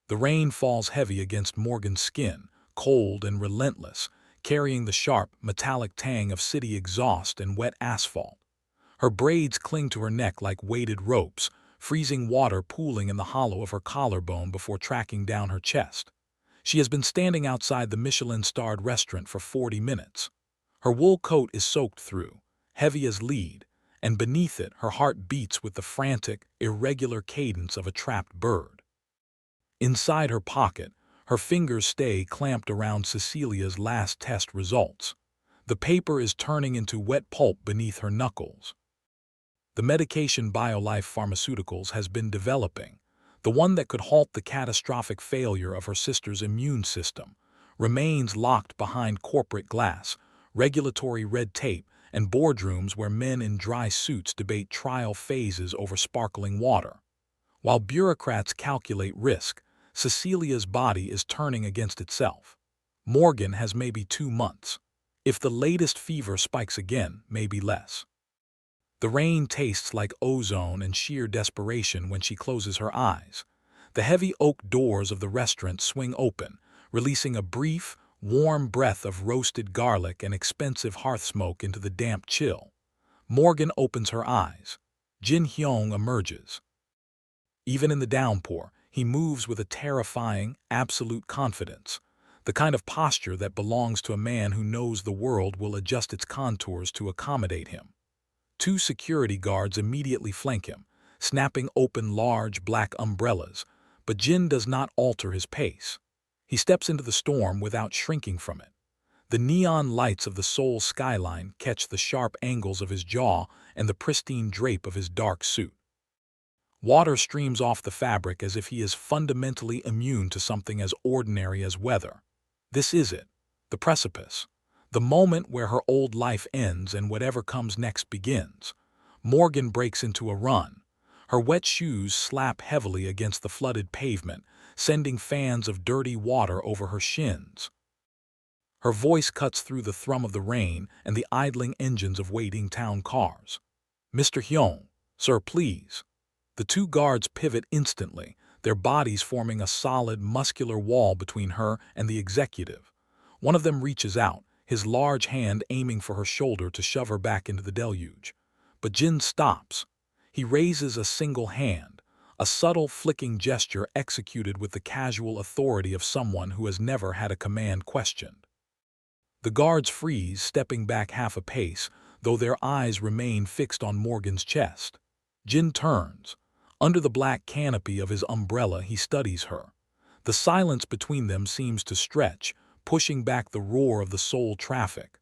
The rain falls heavy against Morgan's skin, cold and relentless, carrying the sharp, metallic tang of city exhaust and wet asphalt. Her braids cling to her neck like weighted ropes, freezing water pooling in the hollow of her collarbone before tracking down her chest. She has been standing outside the Michelin-starred restaurant for 40 minutes. Her wool coat is soaked through, heavy as lead, and beneath it her heart beats with the frantic, irregular cadence of a trapped bird. Inside her pocket, her fingers stay clamped around Cecilia's last test results. The paper is turning into wet pulp beneath her knuckles. The medication BioLife Pharmaceuticals has been developing, the one that could halt the catastrophic failure of her sister's immune system, remains locked behind corporate glass, regulatory red tape, and boardrooms where men in dry suits debate trial phases over sparkling water. While bureaucrats calculate risk, Cecilia's body is turning against itself. Morgan has maybe 2 months. If the latest fever spikes again, maybe less. The rain tastes like ozone and sheer desperation when she closes her eyes. The heavy oak doors of the restaurant swing open, releasing a brief, warm breath of roasted garlic and expensive hearth smoke into the damp chill. Morgan opens her eyes. Jin Hyeong emerges. Even in the downpour, he moves with a terrifying, absolute confidence, the kind of posture that belongs to a man who knows the world will adjust its contours to accommodate him. 2 security guards immediately flank him, snapping open large black umbrellas, but Jin does not alter his pace. He steps into the storm without shrinking from it. The neon lights of the Seoul skyline catch the sharp angles of his jaw and the pristine drape of his dark suit. Water streams off the fabric as if he is fundamentally immune to something as ordinary as weather. This is it, the precipice. The moment where her old life ends and whatever comes next begins. Morgan breaks into a run. Her wet shoes slap heavily against the flooded pavement, sending fans of dirty water over her shins. Her voice cuts through the thrum of the rain and the idling engines of waiting town cars. "Mr. Hyeong, sir, please." The 2 guards pivot instantly, their bodies forming a solid, muscular wall between her and the executive. One of them reaches out, his large hand aiming for her shoulder to shove her back into the deluge. But Jin stops. He raises a single hand, a subtle flicking gesture executed with the casual authority of someone who has never had a command questioned. The guards freeze, stepping back half a pace, though their eyes remain fixed on Morgan's chest. Jin turns. Under the black canopy of his umbrella, he studies her. The silence between them seems to stretch, pushing back the roar of the Seoul traffic.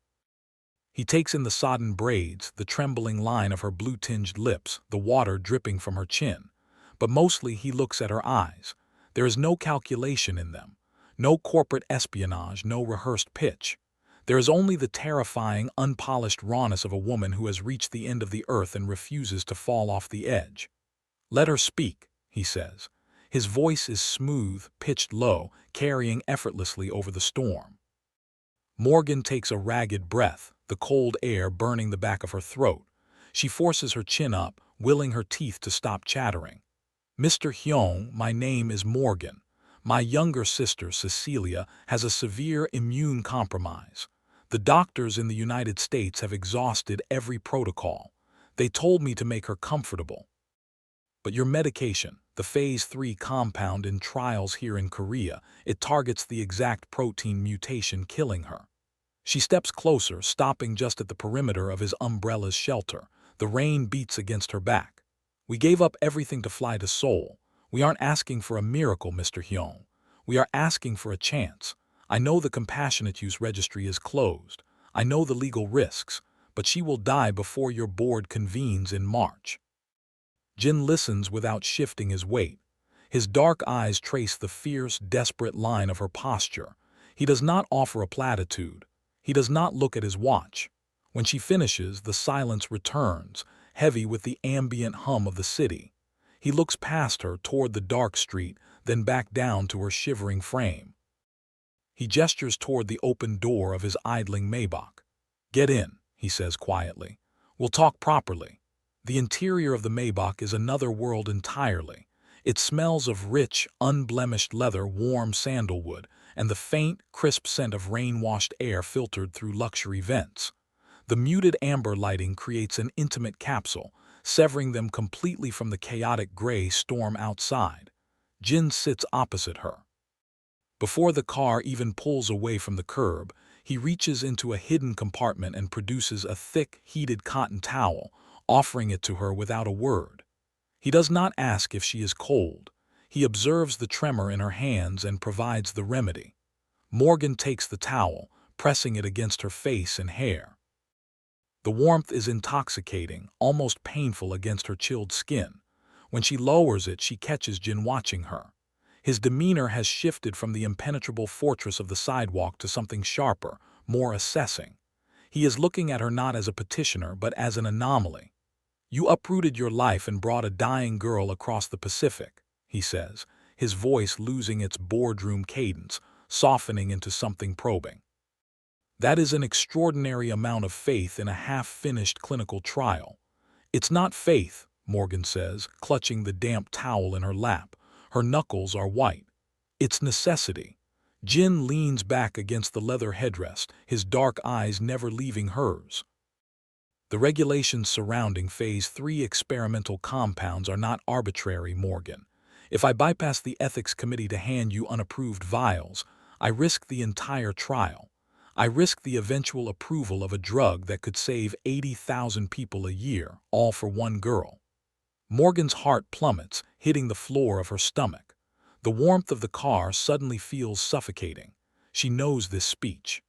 He takes in the sodden braids, the trembling line of her blue-tinged lips, the water dripping from her chin. But mostly he looks at her eyes. There is no calculation in them, no corporate espionage, no rehearsed pitch. There is only the terrifying, unpolished rawness of a woman who has reached the end of the earth and refuses to fall off the edge. "Let her speak," he says. His voice is smooth, pitched low, carrying effortlessly over the storm. Morgan takes a ragged breath, the cold air burning the back of her throat. She forces her chin up, willing her teeth to stop chattering. "Mr. Hyeong, my name is Morgan. My younger sister, Cecilia, has a severe immune compromise. The doctors in the United States have exhausted every protocol. They told me to make her comfortable. But your medication, the Phase 3 compound in trials here in Korea, it targets the exact protein mutation killing her." She steps closer, stopping just at the perimeter of his umbrella's shelter. The rain beats against her back. "We gave up everything to fly to Seoul. We aren't asking for a miracle, Mr. Hyeong. We are asking for a chance. I know the compassionate use registry is closed. I know the legal risks, but she will die before your board convenes in March." Jin listens without shifting his weight. His dark eyes trace the fierce, desperate line of her posture. He does not offer a platitude. He does not look at his watch. When she finishes, the silence returns, heavy with the ambient hum of the city. He looks past her toward the dark street, then back down to her shivering frame. He gestures toward the open door of his idling Maybach. "Get in," he says quietly. "We'll talk properly." The interior of the Maybach is another world entirely. It smells of rich, unblemished leather, warm sandalwood, and the faint, crisp scent of rain-washed air filtered through luxury vents. The muted amber lighting creates an intimate capsule, severing them completely from the chaotic gray storm outside. Jin sits opposite her. Before the car even pulls away from the curb, he reaches into a hidden compartment and produces a thick, heated cotton towel, offering it to her without a word. He does not ask if she is cold. He observes the tremor in her hands and provides the remedy. Morgan takes the towel, pressing it against her face and hair. The warmth is intoxicating, almost painful against her chilled skin. When she lowers it, she catches Jin watching her. His demeanor has shifted from the impenetrable fortress of the sidewalk to something sharper, more assessing. He is looking at her not as a petitioner, but as an anomaly. "You uprooted your life and brought a dying girl across the Pacific," he says, his voice losing its boardroom cadence, softening into something probing. "That is an extraordinary amount of faith in a half-finished clinical trial." "It's not faith," Morgan says, clutching the damp towel in her lap. Her knuckles are white. "It's necessity." Jin leans back against the leather headrest, his dark eyes never leaving hers. "The regulations surrounding Phase 3 experimental compounds are not arbitrary, Morgan. If I bypass the ethics committee to hand you unapproved vials, I risk the entire trial. I risk the eventual approval of a drug that could save 80,000 people a year, all for one girl." Morgan's heart plummets, hitting the floor of her stomach. The warmth of the car suddenly feels suffocating. She knows this speech.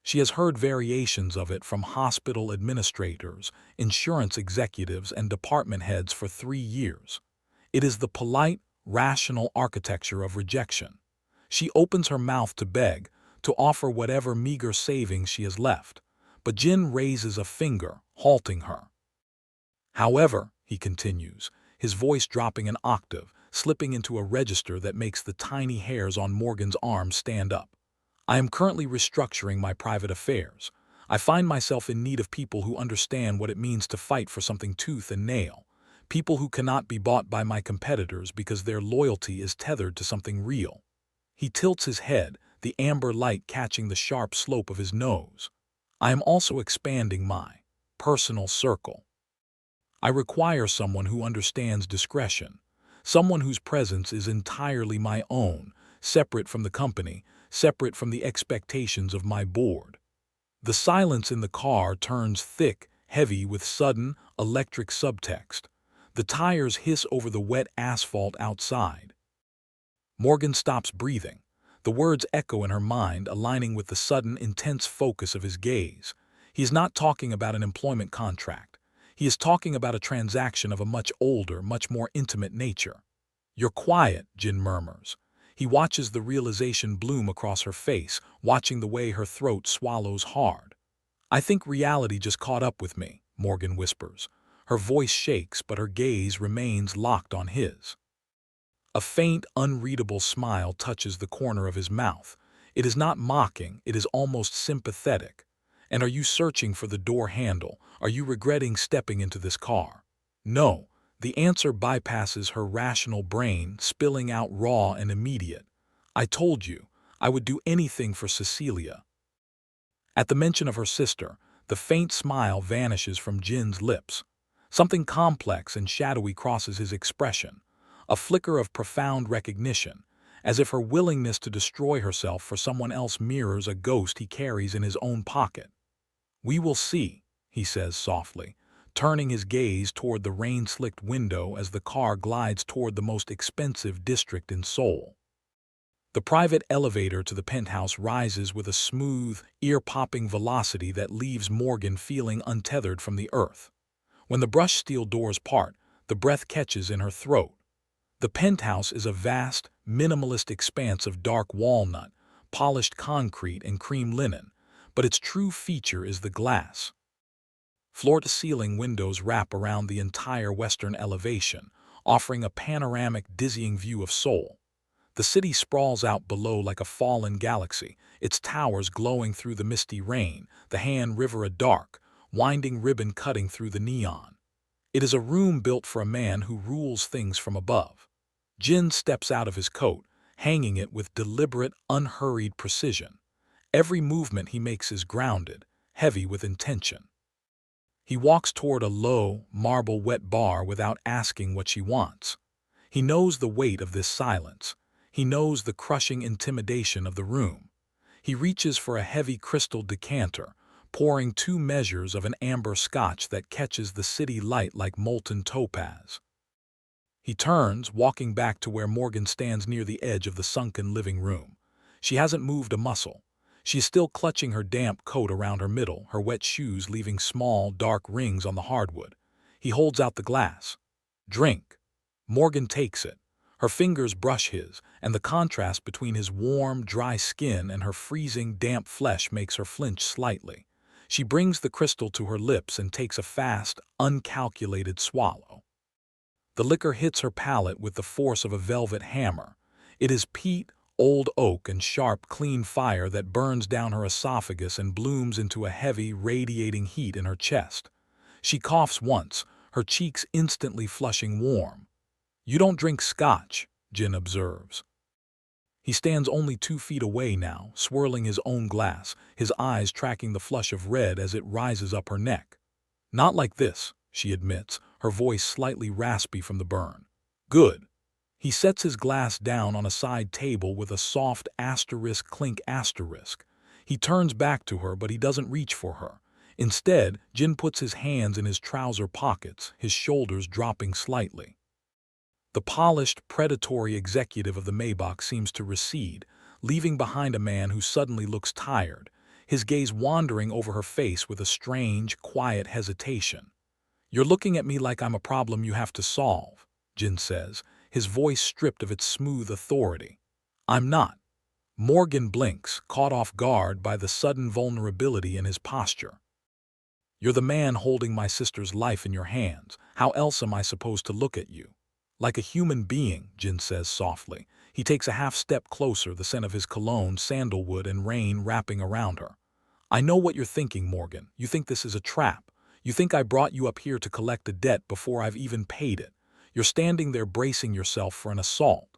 She has heard variations of it from hospital administrators, insurance executives, and department heads for 3 years. It is the polite, rational architecture of rejection. She opens her mouth to beg, to offer whatever meager savings she has left, but Jin raises a finger, halting her. "However," he continues, his voice dropping an octave, slipping into a register that makes the tiny hairs on Morgan's arm stand up, "I am currently restructuring my private affairs. I find myself in need of people who understand what it means to fight for something tooth and nail, people who cannot be bought by my competitors because their loyalty is tethered to something real." He tilts his head, the amber light catching the sharp slope of his nose. "I am also expanding my personal circle. I require someone who understands discretion, someone whose presence is entirely my own, separate from the company, separate from the expectations of my board." The silence in the car turns thick, heavy with sudden, electric subtext. The tires hiss over the wet asphalt outside. Morgan stops breathing. The words echo in her mind, aligning with the sudden, intense focus of his gaze. He is not talking about an employment contract. He is talking about a transaction of a much older, much more intimate nature. "You're quiet," Jin murmurs. He watches the realization bloom across her face, watching the way her throat swallows hard. "I think reality just caught up with me," Morgan whispers. Her voice shakes, but her gaze remains locked on his. A faint, unreadable smile touches the corner of his mouth. It is not mocking, it is almost sympathetic. "And are you searching for the door handle? Are you regretting stepping into this car?" "No." The answer bypasses her rational brain, spilling out raw and immediate. "I told you, I would do anything for Cecilia." At the mention of her sister, the faint smile vanishes from Jin's lips. Something complex and shadowy crosses his expression. A flicker of profound recognition, as if her willingness to destroy herself for someone else mirrors a ghost he carries in his own pocket. "We will see," he says softly, turning his gaze toward the rain-slicked window as the car glides toward the most expensive district in Seoul. The private elevator to the penthouse rises with a smooth, ear-popping velocity that leaves Morgan feeling untethered from the earth. When the brushed steel doors part, the breath catches in her throat. The penthouse is a vast, minimalist expanse of dark walnut, polished concrete, and cream linen, but its true feature is the glass. Floor-to-ceiling windows wrap around the entire western elevation, offering a panoramic, dizzying view of Seoul. The city sprawls out below like a fallen galaxy, its towers glowing through the misty rain, the Han River a dark, winding ribbon cutting through the neon. It is a room built for a man who rules things from above. Jin steps out of his coat, hanging it with deliberate, unhurried precision. Every movement he makes is grounded, heavy with intention. He walks toward a low, marble wet bar without asking what she wants. He knows the weight of this silence. He knows the crushing intimidation of the room. He reaches for a heavy crystal decanter, pouring 2 measures of an amber scotch that catches the city light like molten topaz. He turns, walking back to where Morgan stands near the edge of the sunken living room. She hasn't moved a muscle. She is still clutching her damp coat around her middle, her wet shoes leaving small, dark rings on the hardwood. He holds out the glass. "Drink." Morgan takes it. Her fingers brush his, and the contrast between his warm, dry skin and her freezing, damp flesh makes her flinch slightly. She brings the crystal to her lips and takes a fast, uncalculated swallow. The liquor hits her palate with the force of a velvet hammer. It is peat, old oak, and sharp, clean fire that burns down her esophagus and blooms into a heavy, radiating heat in her chest. She coughs once, her cheeks instantly flushing warm. "You don't drink scotch," Jin observes. He stands only 2 feet away now, swirling his own glass, his eyes tracking the flush of red as it rises up her neck. "Not like this," she admits, her voice slightly raspy from the burn. "Good." He sets his glass down on a side table with a soft asterisk clink asterisk. He turns back to her, but he doesn't reach for her. Instead, Jin puts his hands in his trouser pockets, his shoulders dropping slightly. The polished, predatory executive of the Maybach seems to recede, leaving behind a man who suddenly looks tired, his gaze wandering over her face with a strange, quiet hesitation. "You're looking at me like I'm a problem you have to solve," Jin says, his voice stripped of its smooth authority. "I'm not." Morgan blinks, caught off guard by the sudden vulnerability in his posture. "You're the man holding my sister's life in your hands. How else am I supposed to look at you?" "Like a human being," Jin says softly. He takes a half step closer, the scent of his cologne, sandalwood, and rain wrapping around her. "I know what you're thinking, Morgan. You think this is a trap. You think I brought you up here to collect a debt before I've even paid it. You're standing there bracing yourself for an assault."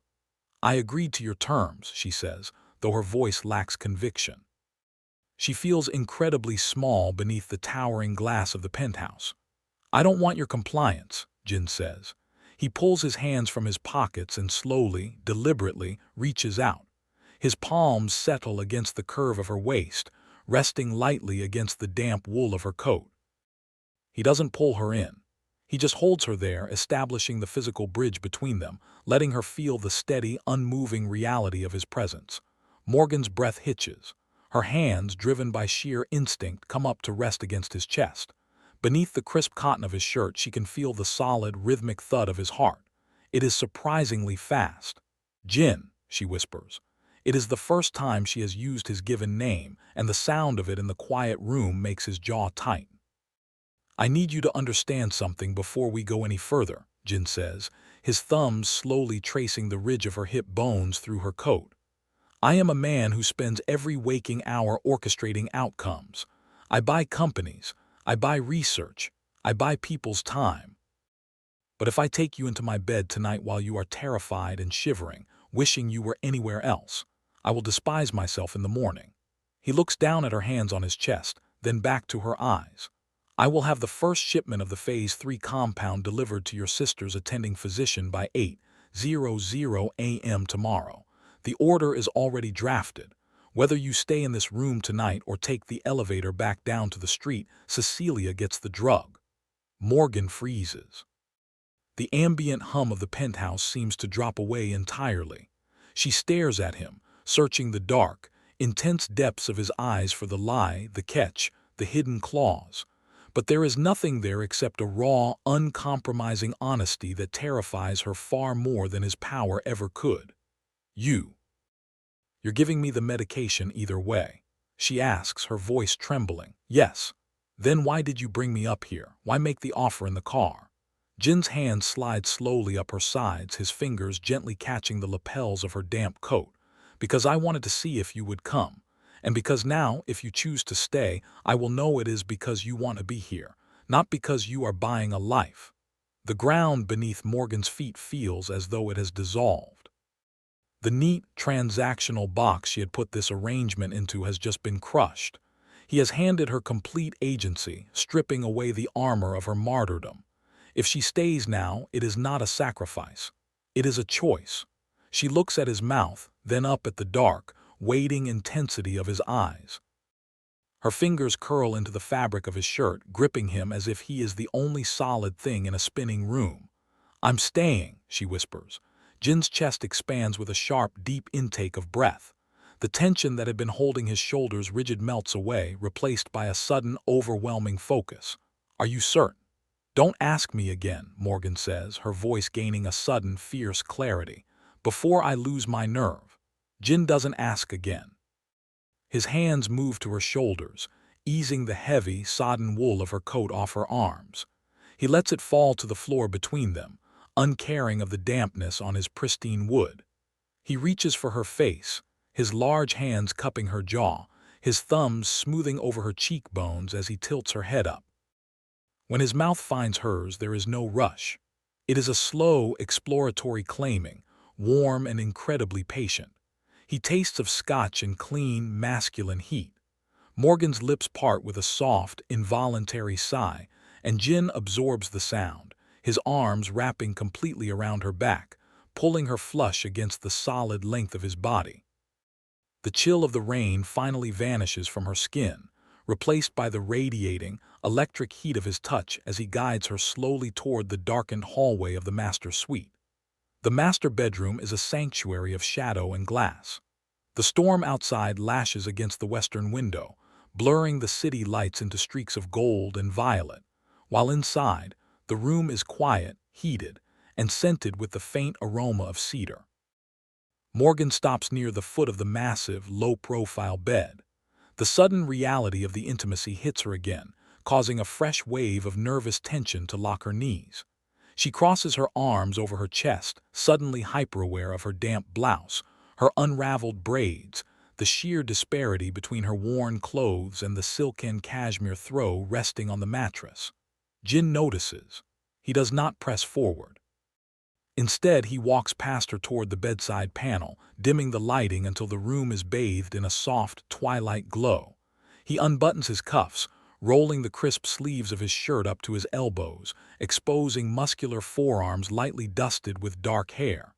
"I agreed to your terms," she says, though her voice lacks conviction. She feels incredibly small beneath the towering glass of the penthouse. "I don't want your compliance," Jin says. He pulls his hands from his pockets and slowly, deliberately, reaches out. His palms settle against the curve of her waist, resting lightly against the damp wool of her coat. He doesn't pull her in. He just holds her there, establishing the physical bridge between them, letting her feel the steady, unmoving reality of his presence. Morgan's breath hitches. Her hands, driven by sheer instinct, come up to rest against his chest. Beneath the crisp cotton of his shirt, she can feel the solid, rhythmic thud of his heart. It is surprisingly fast. "Jin," she whispers. It is the first time she has used his given name, and the sound of it in the quiet room makes his jaw tight. "I need you to understand something before we go any further," Jin says, his thumbs slowly tracing the ridge of her hip bones through her coat. "I am a man who spends every waking hour orchestrating outcomes. I buy companies. I buy research. I buy people's time. But if I take you into my bed tonight while you are terrified and shivering, wishing you were anywhere else, I will despise myself in the morning." He looks down at her hands on his chest, then back to her eyes. "I will have the first shipment of the Phase 3 compound delivered to your sister's attending physician by 8:00 a.m. tomorrow. The order is already drafted. Whether you stay in this room tonight or take the elevator back down to the street, Cecilia gets the drug." Morgan freezes. The ambient hum of the penthouse seems to drop away entirely. She stares at him, searching the dark, intense depths of his eyes for the lie, the catch, the hidden claws. But there is nothing there except a raw, uncompromising honesty that terrifies her far more than his power ever could. "You're giving me the medication either way?" she asks, her voice trembling. "Yes." "Then why did you bring me up here? Why make the offer in the car?" Jin's hand slides slowly up her sides, his fingers gently catching the lapels of her damp coat. "Because I wanted to see if you would come. And because now, if you choose to stay, I will know it is because you want to be here, not because you are buying a life." The ground beneath Morgan's feet feels as though it has dissolved. The neat, transactional box she had put this arrangement into has just been crushed. He has handed her complete agency, stripping away the armor of her martyrdom. If she stays now, it is not a sacrifice. It is a choice. She looks at his mouth, then up at the dark, waiting intensity of his eyes. Her fingers curl into the fabric of his shirt, gripping him as if he is the only solid thing in a spinning room. "I'm staying," she whispers. Jin's chest expands with a sharp, deep intake of breath. The tension that had been holding his shoulders rigid melts away, replaced by a sudden, overwhelming focus. "Are you certain?" "Don't ask me again," Morgan says, her voice gaining a sudden, fierce clarity. "Before I lose my nerve." Jin doesn't ask again. His hands move to her shoulders, easing the heavy, sodden wool of her coat off her arms. He lets it fall to the floor between them, uncaring of the dampness on his pristine wood. He reaches for her face, his large hands cupping her jaw, his thumbs smoothing over her cheekbones as he tilts her head up. When his mouth finds hers, there is no rush. It is a slow, exploratory claiming, warm and incredibly patient. He tastes of scotch and clean, masculine heat. Morgan's lips part with a soft, involuntary sigh, and Jin absorbs the sound, his arms wrapping completely around her back, pulling her flush against the solid length of his body. The chill of the rain finally vanishes from her skin, replaced by the radiating, electric heat of his touch as he guides her slowly toward the darkened hallway of the master suite. The master bedroom is a sanctuary of shadow and glass. The storm outside lashes against the western window, blurring the city lights into streaks of gold and violet, while inside, the room is quiet, heated, and scented with the faint aroma of cedar. Morgan stops near the foot of the massive, low-profile bed. The sudden reality of the intimacy hits her again, causing a fresh wave of nervous tension to lock her knees. She crosses her arms over her chest, suddenly hyper-aware of her damp blouse, her unraveled braids, the sheer disparity between her worn clothes and the silken cashmere throw resting on the mattress. Jin notices. He does not press forward. Instead, he walks past her toward the bedside panel, dimming the lighting until the room is bathed in a soft, twilight glow. He unbuttons his cuffs, rolling the crisp sleeves of his shirt up to his elbows, exposing muscular forearms lightly dusted with dark hair.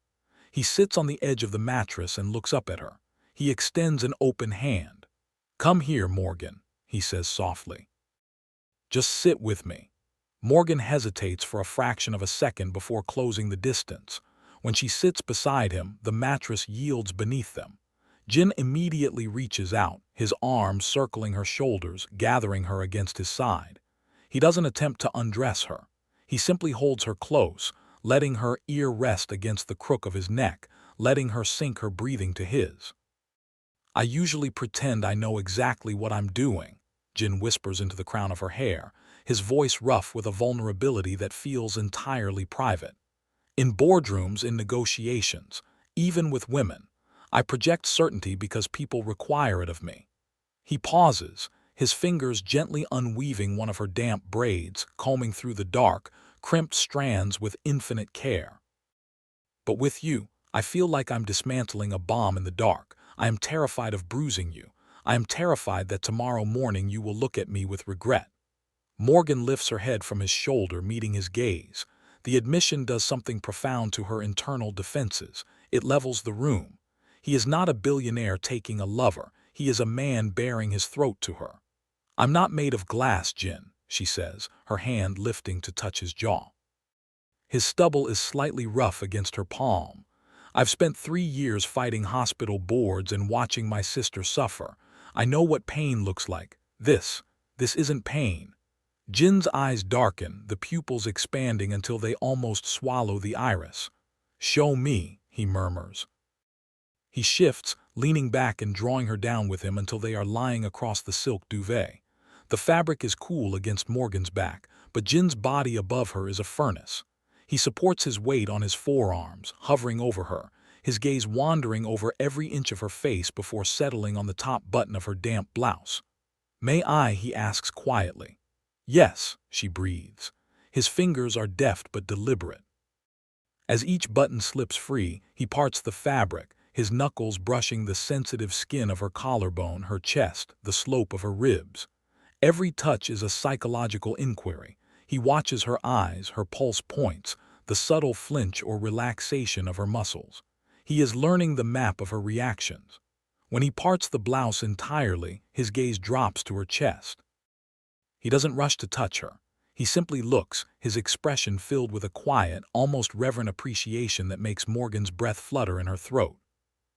He sits on the edge of the mattress and looks up at her. He extends an open hand. "Come here, Morgan," he says softly. "Just sit with me." Morgan hesitates for a fraction of a second before closing the distance. When she sits beside him, the mattress yields beneath them. Jin immediately reaches out, his arms circling her shoulders, gathering her against his side. He doesn't attempt to undress her. He simply holds her close, letting her ear rest against the crook of his neck, letting her sink her breathing to his. "I usually pretend I know exactly what I'm doing," Jin whispers into the crown of her hair, his voice rough with a vulnerability that feels entirely private. "In boardrooms, in negotiations, even with women, I project certainty because people require it of me." He pauses, his fingers gently unweaving one of her damp braids, combing through the dark, crimped strands with infinite care. "But with you, I feel like I'm dismantling a bomb in the dark. I am terrified of bruising you. I am terrified that tomorrow morning you will look at me with regret." Morgan lifts her head from his shoulder, meeting his gaze. The admission does something profound to her internal defenses. It levels the room. He is not a billionaire taking a lover. He is a man baring his throat to her. "I'm not made of glass, Jin," she says, her hand lifting to touch his jaw. His stubble is slightly rough against her palm. "I've spent 3 years fighting hospital boards and watching my sister suffer. I know what pain looks like. This isn't pain." Jin's eyes darken, the pupils expanding until they almost swallow the iris. "Show me," he murmurs. He shifts, leaning back and drawing her down with him until they are lying across the silk duvet. The fabric is cool against Morgan's back, but Jin's body above her is a furnace. He supports his weight on his forearms, hovering over her, his gaze wandering over every inch of her face before settling on the top button of her damp blouse. "May I?" he asks quietly. "Yes," she breathes. His fingers are deft but deliberate. As each button slips free, he parts the fabric, his knuckles brushing the sensitive skin of her collarbone, her chest, the slope of her ribs. Every touch is a psychological inquiry. He watches her eyes, her pulse points, the subtle flinch or relaxation of her muscles. He is learning the map of her reactions. When he parts the blouse entirely, his gaze drops to her chest. He doesn't rush to touch her. He simply looks, his expression filled with a quiet, almost reverent appreciation that makes Morgan's breath flutter in her throat.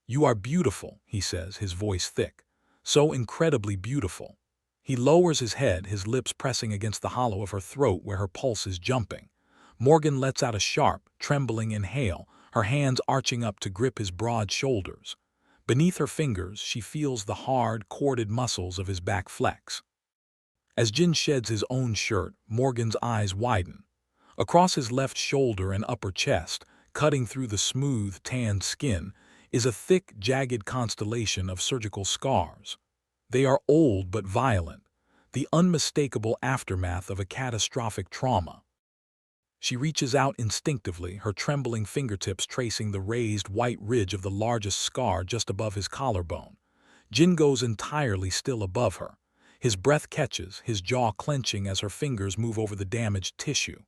"You are beautiful," he says, his voice thick. "So incredibly beautiful." He lowers his head, his lips pressing against the hollow of her throat where her pulse is jumping. Morgan lets out a sharp, trembling inhale, her hands arching up to grip his broad shoulders. Beneath her fingers, she feels the hard, corded muscles of his back flex. As Jin sheds his own shirt, Morgan's eyes widen. Across his left shoulder and upper chest, cutting through the smooth, tanned skin, is a thick, jagged constellation of surgical scars. They are old but violent, the unmistakable aftermath of a catastrophic trauma. She reaches out instinctively, her trembling fingertips tracing the raised white ridge of the largest scar just above his collarbone. Jin goes entirely still above her. His breath catches, his jaw clenching as her fingers move over the damaged tissue.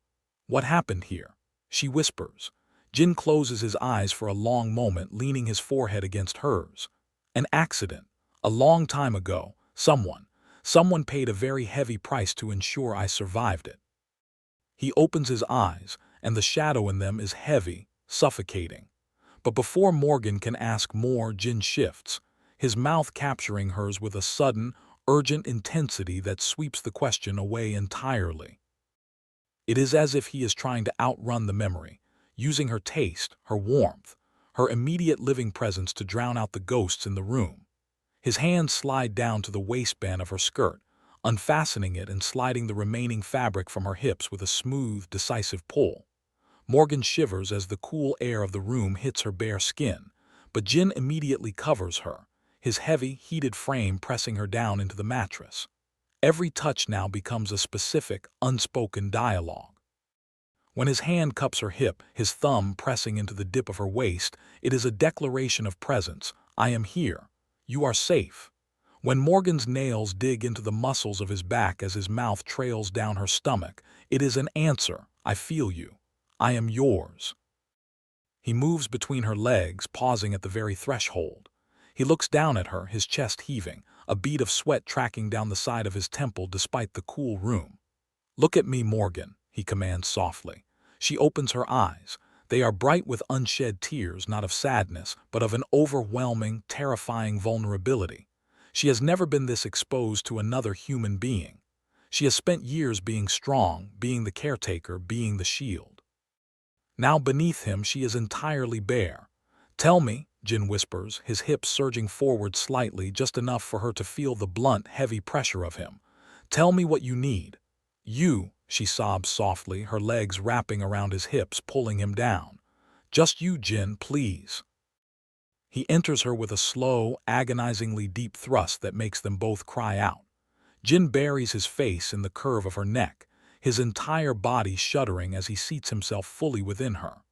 "What happened here?" she whispers. Jin closes his eyes for a long moment, leaning his forehead against hers. "An accident. A long time ago. Someone paid a very heavy price to ensure I survived it." He opens his eyes, and the shadow in them is heavy, suffocating. But before Morgan can ask more, Jin shifts, his mouth capturing hers with a sudden, urgent intensity that sweeps the question away entirely. It is as if he is trying to outrun the memory, using her taste, her warmth, her immediate living presence to drown out the ghosts in the room. His hands slide down to the waistband of her skirt, unfastening it and sliding the remaining fabric from her hips with a smooth, decisive pull. Morgan shivers as the cool air of the room hits her bare skin, but Jin immediately covers her, his heavy, heated frame pressing her down into the mattress. Every touch now becomes a specific, unspoken dialogue. When his hand cups her hip, his thumb pressing into the dip of her waist, it is a declaration of presence. "I am here. You are safe." When Morgan's nails dig into the muscles of his back as his mouth trails down her stomach, it is an answer. "I feel you. I am yours." He moves between her legs, pausing at the very threshold. He looks down at her, his chest heaving, a bead of sweat tracking down the side of his temple despite the cool room. "Look at me, Morgan," he commands softly. She opens her eyes. They are bright with unshed tears, not of sadness, but of an overwhelming, terrifying vulnerability. She has never been this exposed to another human being. She has spent years being strong, being the caretaker, being the shield. Now beneath him she is entirely bare. "Tell me," Jin whispers, his hips surging forward slightly, just enough for her to feel the blunt, heavy pressure of him. "Tell me what you need." "You," she sobs softly, her legs wrapping around his hips, pulling him down. "Just you, Jin, please." He enters her with a slow, agonizingly deep thrust that makes them both cry out. Jin buries his face in the curve of her neck, his entire body shuddering as he seats himself fully within her.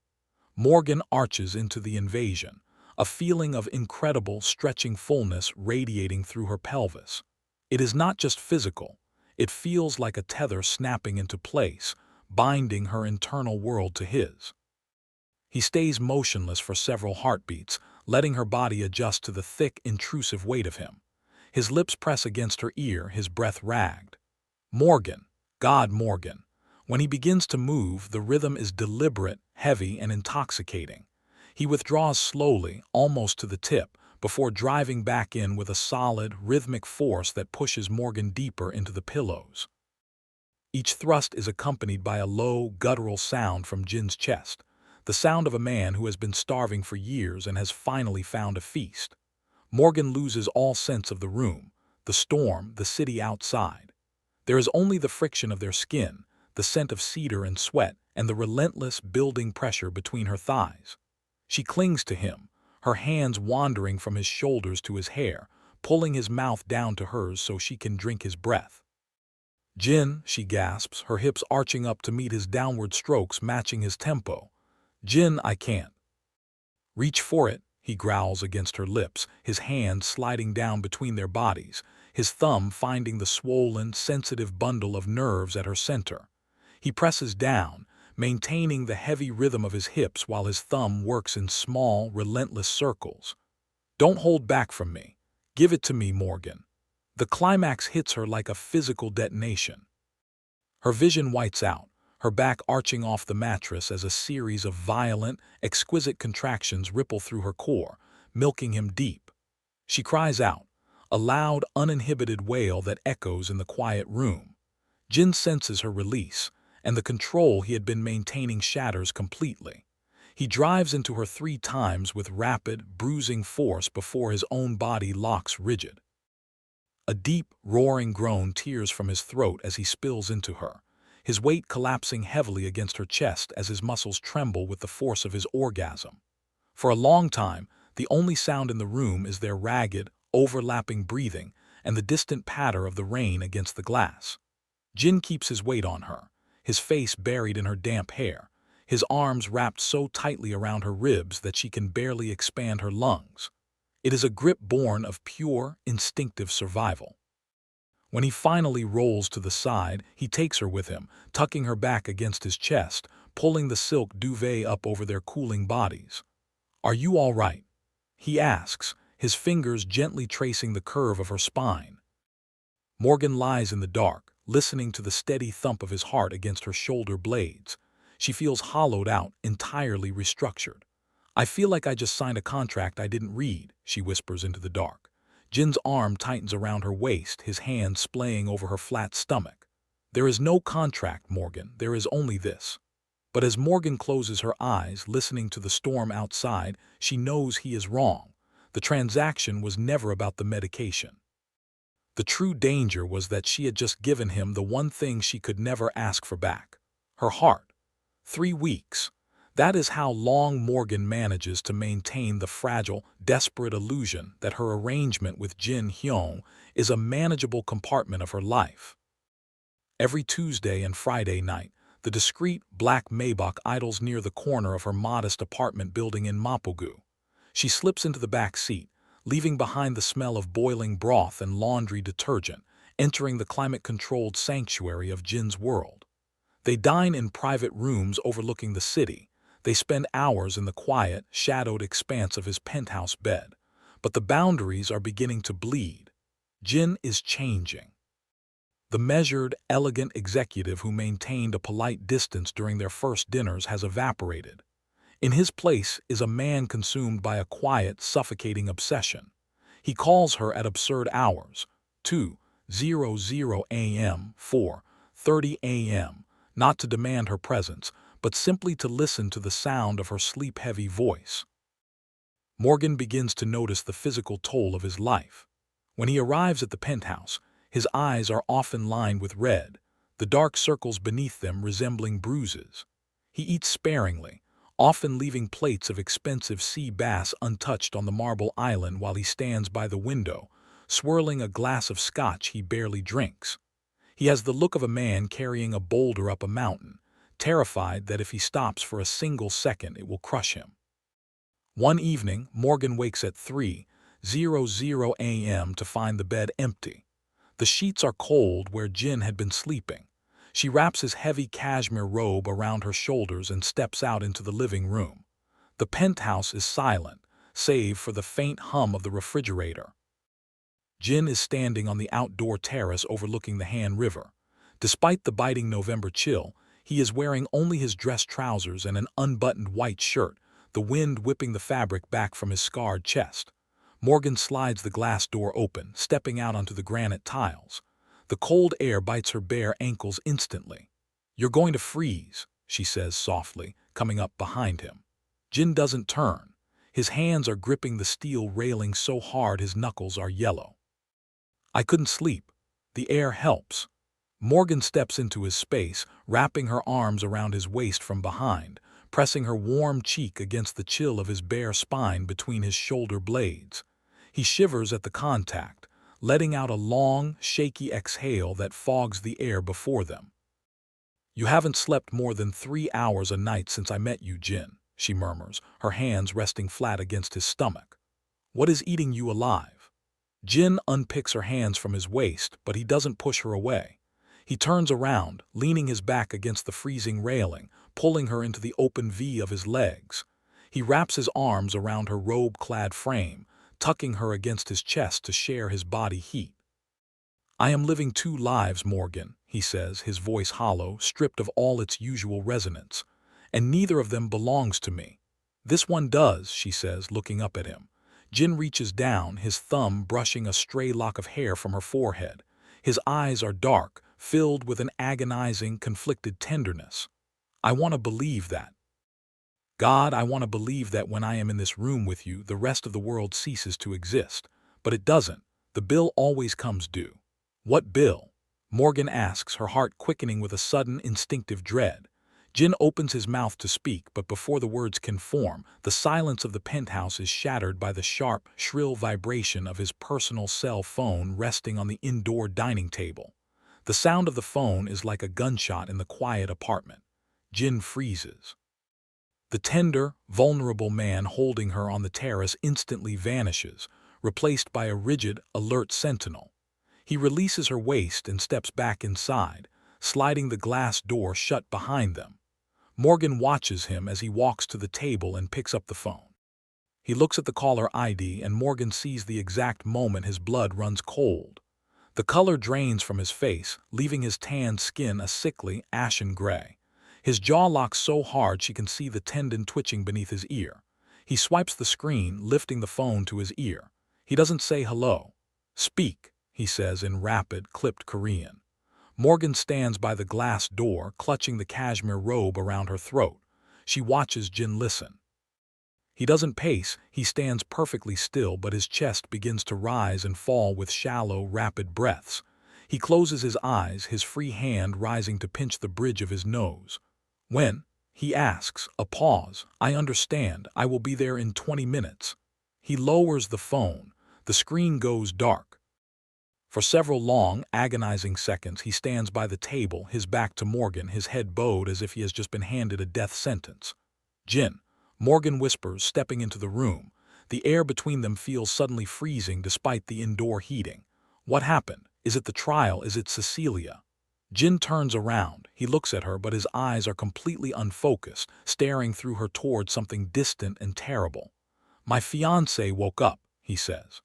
Morgan arches into the invasion, a feeling of incredible, stretching fullness radiating through her pelvis. It is not just physical. It feels like a tether snapping into place, binding her internal world to his. He stays motionless for several heartbeats, letting her body adjust to the thick, intrusive weight of him. His lips press against her ear, his breath ragged. "Morgan, God, Morgan." When he begins to move, the rhythm is deliberate, heavy, and intoxicating. He withdraws slowly, almost to the tip, before driving back in with a solid, rhythmic force that pushes Morgan deeper into the pillows. Each thrust is accompanied by a low, guttural sound from Jin's chest, the sound of a man who has been starving for years and has finally found a feast. Morgan loses all sense of the room, the storm, the city outside. There is only the friction of their skin, the scent of cedar and sweat, and the relentless, building pressure between her thighs. She clings to him, her hands wandering from his shoulders to his hair, pulling his mouth down to hers so she can drink his breath. Jin, she gasps, her hips arching up to meet his downward strokes matching his tempo. Jin, I can't. Reach for it, he growls against her lips, his hand sliding down between their bodies, his thumb finding the swollen, sensitive bundle of nerves at her center. He presses down, maintaining the heavy rhythm of his hips while his thumb works in small, relentless circles. Don't hold back from me. Give it to me, Morgan. The climax hits her like a physical detonation. Her vision whites out, her back arching off the mattress as a series of violent, exquisite contractions ripple through her core, milking him deep. She cries out, a loud, uninhibited wail that echoes in the quiet room. Jin senses her release, and the control he had been maintaining shatters completely. He drives into her 3 times with rapid, bruising force before his own body locks rigid. A deep, roaring groan tears from his throat as he spills into her, his weight collapsing heavily against her chest as his muscles tremble with the force of his orgasm. For a long time, the only sound in the room is their ragged, overlapping breathing and the distant patter of the rain against the glass. Jin keeps his weight on her, his face buried in her damp hair, his arms wrapped so tightly around her ribs that she can barely expand her lungs. It is a grip born of pure, instinctive survival. When he finally rolls to the side, he takes her with him, tucking her back against his chest, pulling the silk duvet up over their cooling bodies. "Are you all right?" he asks, his fingers gently tracing the curve of her spine. Morgan lies in the dark, listening to the steady thump of his heart against her shoulder blades. She feels hollowed out, entirely restructured. "I feel like I just signed a contract I didn't read," she whispers into the dark. Jin's arm tightens around her waist, his hand splaying over her flat stomach. "There is no contract, Morgan. There is only this." But as Morgan closes her eyes, listening to the storm outside, she knows he is wrong. The transaction was never about the medication. The true danger was that she had just given him the one thing she could never ask for back: her heart. 3 weeks. That is how long Morgan manages to maintain the fragile, desperate illusion that her arrangement with Jin Hyeong is a manageable compartment of her life. Every Tuesday and Friday night, the discreet black Maybach idles near the corner of her modest apartment building in Mapogu. She slips into the back seat, leaving behind the smell of boiling broth and laundry detergent, entering the climate-controlled sanctuary of Jin's world. They dine in private rooms overlooking the city. They spend hours in the quiet, shadowed expanse of his penthouse bed. But the boundaries are beginning to bleed. Jin is changing. The measured, elegant executive who maintained a polite distance during their first dinners has evaporated. In his place is a man consumed by a quiet, suffocating obsession. He calls her at absurd hours, 2:00 a.m., 4:30 a.m., not to demand her presence, but simply to listen to the sound of her sleep-heavy voice. Morgan begins to notice the physical toll of his life. When he arrives at the penthouse, his eyes are often lined with red, the dark circles beneath them resembling bruises. He eats sparingly, often leaving plates of expensive sea bass untouched on the marble island while he stands by the window, swirling a glass of scotch he barely drinks. He has the look of a man carrying a boulder up a mountain, terrified that if he stops for a single second it will crush him. One evening, Morgan wakes at 3:00 a.m. to find the bed empty. The sheets are cold where Jin had been sleeping. She wraps his heavy cashmere robe around her shoulders and steps out into the living room. The penthouse is silent, save for the faint hum of the refrigerator. Jin is standing on the outdoor terrace overlooking the Han River. Despite the biting November chill, he is wearing only his dress trousers and an unbuttoned white shirt, the wind whipping the fabric back from his scarred chest. Morgan slides the glass door open, stepping out onto the granite tiles. The cold air bites her bare ankles instantly. "You're going to freeze," she says softly, coming up behind him. Jin doesn't turn. His hands are gripping the steel railing so hard his knuckles are yellow. "I couldn't sleep. The air helps." Morgan steps into his space, wrapping her arms around his waist from behind, pressing her warm cheek against the chill of his bare spine between his shoulder blades. He shivers at the contact, letting out a long, shaky exhale that fogs the air before them. "You haven't slept more than 3 hours a night since I met you, Jin," she murmurs, her hands resting flat against his stomach. "What is eating you alive?" Jin unpicks her hands from his waist, but he doesn't push her away. He turns around, leaning his back against the freezing railing, pulling her into the open V of his legs. He wraps his arms around her robe-clad frame, tucking her against his chest to share his body heat. "I am living two lives, Morgan," he says, his voice hollow, stripped of all its usual resonance. "And neither of them belongs to me." "This one does," she says, looking up at him. Jin reaches down, his thumb brushing a stray lock of hair from her forehead. His eyes are dark, filled with an agonizing, conflicted tenderness. "I want to believe that. God, I want to believe that when I am in this room with you, the rest of the world ceases to exist. But it doesn't. The bill always comes due." "What bill?" Morgan asks, her heart quickening with a sudden, instinctive dread. Jin opens his mouth to speak, but before the words can form, the silence of the penthouse is shattered by the sharp, shrill vibration of his personal cell phone resting on the indoor dining table. The sound of the phone is like a gunshot in the quiet apartment. Jin freezes. The tender, vulnerable man holding her on the terrace instantly vanishes, replaced by a rigid, alert sentinel. He releases her waist and steps back inside, sliding the glass door shut behind them. Morgan watches him as he walks to the table and picks up the phone. He looks at the caller ID, and Morgan sees the exact moment his blood runs cold. The color drains from his face, leaving his tanned skin a sickly, ashen gray. His jaw locks so hard she can see the tendon twitching beneath his ear. He swipes the screen, lifting the phone to his ear. He doesn't say hello. "Speak," he says in rapid, clipped Korean. Morgan stands by the glass door, clutching the cashmere robe around her throat. She watches Jin listen. He doesn't pace, he stands perfectly still, but his chest begins to rise and fall with shallow, rapid breaths. He closes his eyes, his free hand rising to pinch the bridge of his nose. "When?" he asks, a pause. "I understand, I will be there in 20 minutes. He lowers the phone. The screen goes dark. For several long, agonizing seconds, he stands by the table, his back to Morgan, his head bowed as if he has just been handed a death sentence. "Jin," Morgan whispers, stepping into the room. The air between them feels suddenly freezing despite the indoor heating. "What happened? Is it the trial? Is it Cecilia?" Jin turns around. He looks at her, but his eyes are completely unfocused, staring through her toward something distant and terrible. "My fiancé woke up," he says.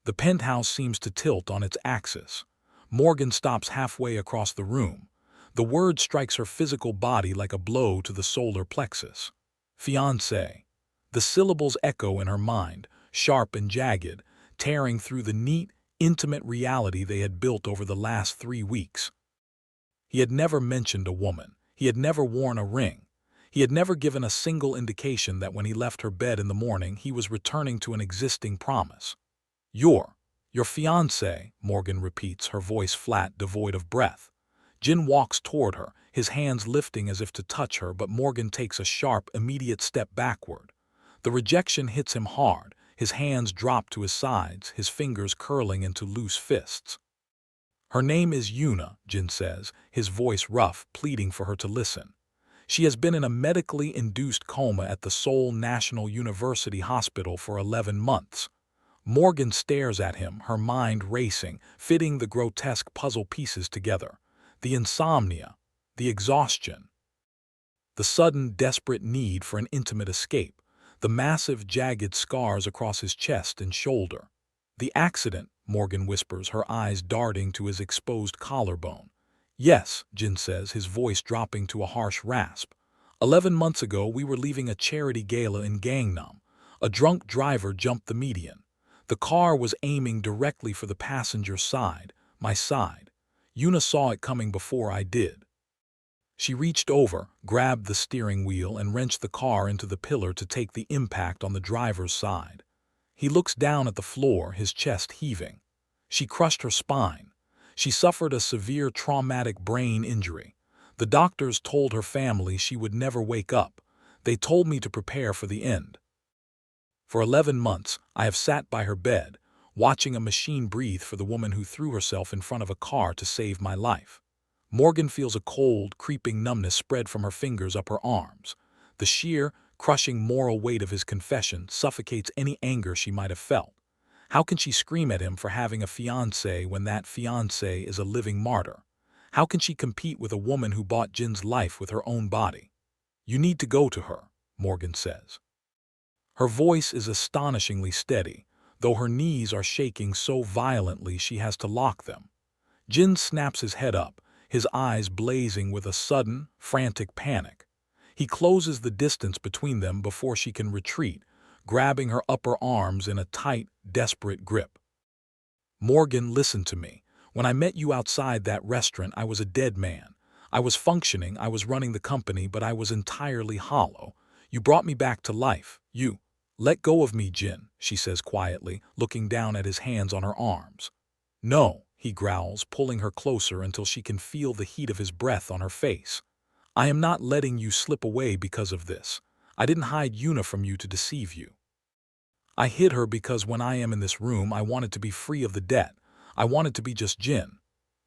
The penthouse seems to tilt on its axis. Morgan stops halfway across the room. The word strikes her physical body like a blow to the solar plexus. "Fiancé." The syllables echo in her mind, sharp and jagged, tearing through the neat, intimate reality they had built over the last 3 weeks. He had never mentioned a woman. He had never worn a ring. He had never given a single indication that when he left her bed in the morning, he was returning to an existing promise. Your fiancé," Morgan repeats, her voice flat, devoid of breath. Jin walks toward her, his hands lifting as if to touch her, but Morgan takes a sharp, immediate step backward. The rejection hits him hard. His hands drop to his sides, his fingers curling into loose fists. "Her name is Yuna," Jin says, his voice rough, pleading for her to listen. "She has been in a medically induced coma at the Seoul National University Hospital for 11 months. Morgan stares at him, her mind racing, fitting the grotesque puzzle pieces together. The insomnia, the exhaustion, the sudden, desperate need for an intimate escape, the massive, jagged scars across his chest and shoulder. "The accident," Morgan whispers, her eyes darting to his exposed collarbone. "Yes," Jin says, his voice dropping to a harsh rasp. 11 months ago, we were leaving a charity gala in Gangnam. A drunk driver jumped the median. The car was aiming directly for the passenger side, my side. Yuna saw it coming before I did. She reached over, grabbed the steering wheel, and wrenched the car into the pillar to take the impact on the driver's side. He looks down at the floor, his chest heaving. She crushed her spine. She suffered a severe traumatic brain injury. The doctors told her family she would never wake up. They told me to prepare for the end. For 11 months, I have sat by her bed, watching a machine breathe for the woman who threw herself in front of a car to save my life. Morgan feels a cold, creeping numbness spread from her fingers up her arms. The sheer, crushing moral weight of his confession suffocates any anger she might have felt. How can she scream at him for having a fiancé when that fiancé is a living martyr? How can she compete with a woman who bought Jin's life with her own body? "You need to go to her," Morgan says. Her voice is astonishingly steady, though her knees are shaking so violently she has to lock them. Jin snaps his head up, his eyes blazing with a sudden, frantic panic. He closes the distance between them before she can retreat, grabbing her upper arms in a tight, desperate grip. "Morgan, listen to me. When I met you outside that restaurant, I was a dead man. I was functioning, I was running the company, but I was entirely hollow. You brought me back to life. You—" "Let go of me, Jin," she says quietly, looking down at his hands on her arms. "No," he growls, pulling her closer until she can feel the heat of his breath on her face. "I am not letting you slip away because of this. I didn't hide Yuna from you to deceive you. I hid her because when I am in this room, I wanted to be free of the debt. I wanted to be just Jin."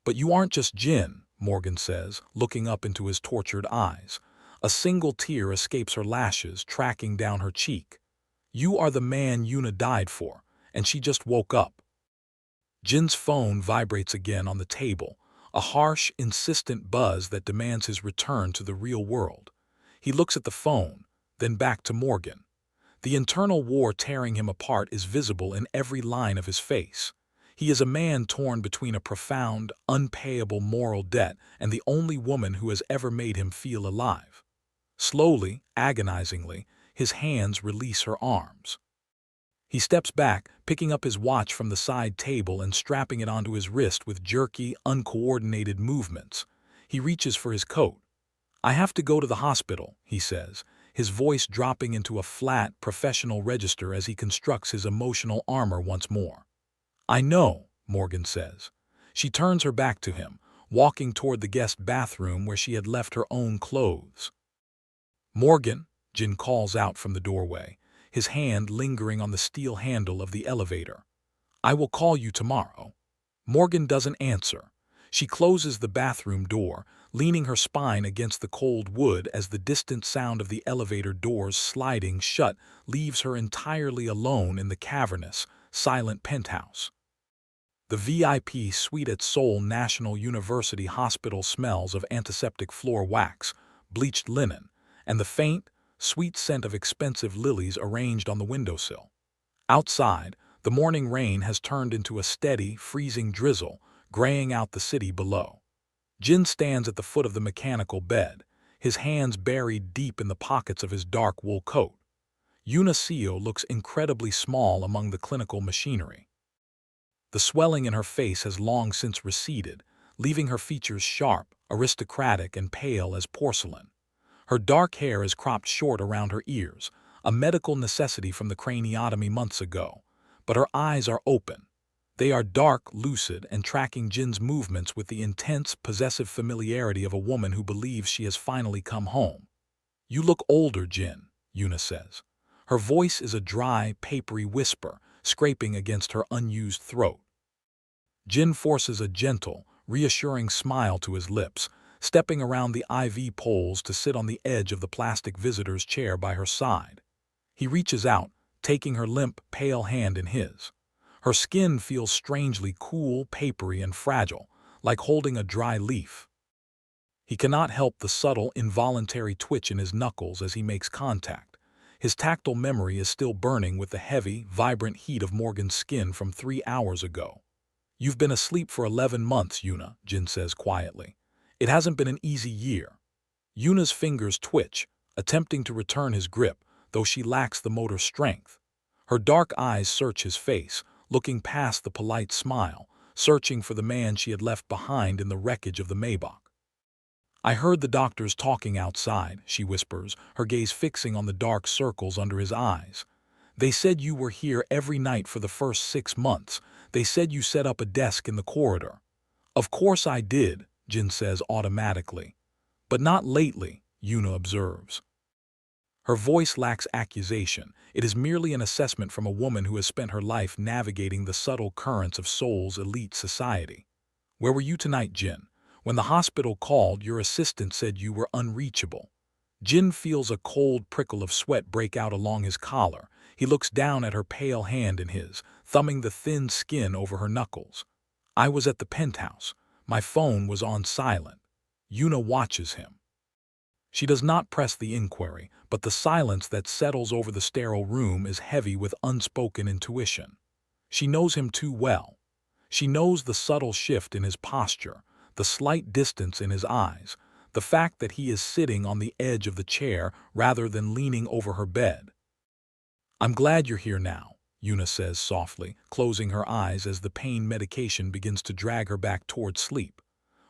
"But you aren't just Jin," Morgan says, looking up into his tortured eyes. A single tear escapes her lashes, tracking down her cheek. "You are the man Yuna died for, and she just woke up." Jin's phone vibrates again on the table, a harsh, insistent buzz that demands his return to the real world. He looks at the phone, then back to Morgan. The internal war tearing him apart is visible in every line of his face. He is a man torn between a profound, unpayable moral debt and the only woman who has ever made him feel alive. Slowly, agonizingly, his hands release her arms. He steps back, picking up his watch from the side table and strapping it onto his wrist with jerky, uncoordinated movements. He reaches for his coat. "I have to go to the hospital," he says, his voice dropping into a flat, professional register as he constructs his emotional armor once more. "I know," Morgan says. She turns her back to him, walking toward the guest bathroom where she had left her own clothes. "Morgan," Jin calls out from the doorway, his hand lingering on the steel handle of the elevator. "I will call you tomorrow." Morgan doesn't answer. She closes the bathroom door, leaning her spine against the cold wood as the distant sound of the elevator doors sliding shut leaves her entirely alone in the cavernous, silent penthouse. The VIP suite at Seoul National University Hospital smells of antiseptic floor wax, bleached linen, and the faint, sweet scent of expensive lilies arranged on the windowsill. Outside, the morning rain has turned into a steady, freezing drizzle, graying out the city below. Jin stands at the foot of the mechanical bed, his hands buried deep in the pockets of his dark wool coat. Yuna Seo looks incredibly small among the clinical machinery. The swelling in her face has long since receded, leaving her features sharp, aristocratic, and pale as porcelain. Her dark hair is cropped short around her ears, a medical necessity from the craniotomy months ago, but her eyes are open. They are dark, lucid, and tracking Jin's movements with the intense, possessive familiarity of a woman who believes she has finally come home. "You look older, Jin," Yuna says. Her voice is a dry, papery whisper, scraping against her unused throat. Jin forces a gentle, reassuring smile to his lips, stepping around the IV poles to sit on the edge of the plastic visitor's chair by her side. He reaches out, taking her limp, pale hand in his. Her skin feels strangely cool, papery, and fragile, like holding a dry leaf. He cannot help the subtle, involuntary twitch in his knuckles as he makes contact. His tactile memory is still burning with the heavy, vibrant heat of Morgan's skin from 3 hours ago. "You've been asleep for 11 months, Yuna," Jin says quietly. "It hasn't been an easy year." Yuna's fingers twitch, attempting to return his grip, though she lacks the motor strength. Her dark eyes search his face, looking past the polite smile, searching for the man she had left behind in the wreckage of the Maybach. "I heard the doctors talking outside," she whispers, her gaze fixing on the dark circles under his eyes. "They said you were here every night for the first 6 months. They said you set up a desk in the corridor." "Of course I did," Jin says automatically. "But not lately," Yuna observes. Her voice lacks accusation. It is merely an assessment from a woman who has spent her life navigating the subtle currents of Seoul's elite society. Where were you tonight, Jin? When the hospital called, your assistant said you were unreachable. Jin feels a cold prickle of sweat break out along his collar. He looks down at her pale hand in his, thumbing the thin skin over her knuckles. I was at the penthouse. My phone was on silent. Yuna watches him. She does not press the inquiry, but the silence that settles over the sterile room is heavy with unspoken intuition. She knows him too well. She knows the subtle shift in his posture, the slight distance in his eyes, the fact that he is sitting on the edge of the chair rather than leaning over her bed. I'm glad you're here now, Yuna says softly, closing her eyes as the pain medication begins to drag her back toward sleep.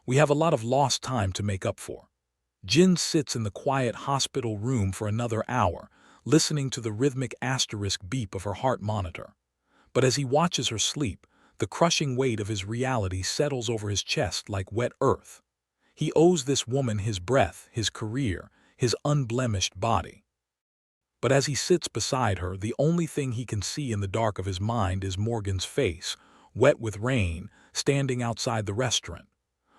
We have a lot of lost time to make up for. Jin sits in the quiet hospital room for another hour, listening to the rhythmic asterisk beep of her heart monitor. But as he watches her sleep, the crushing weight of his reality settles over his chest like wet earth. He owes this woman his breath, his career, his unblemished body. But as he sits beside her, the only thing he can see in the dark of his mind is Morgan's face, wet with rain, standing outside the restaurant.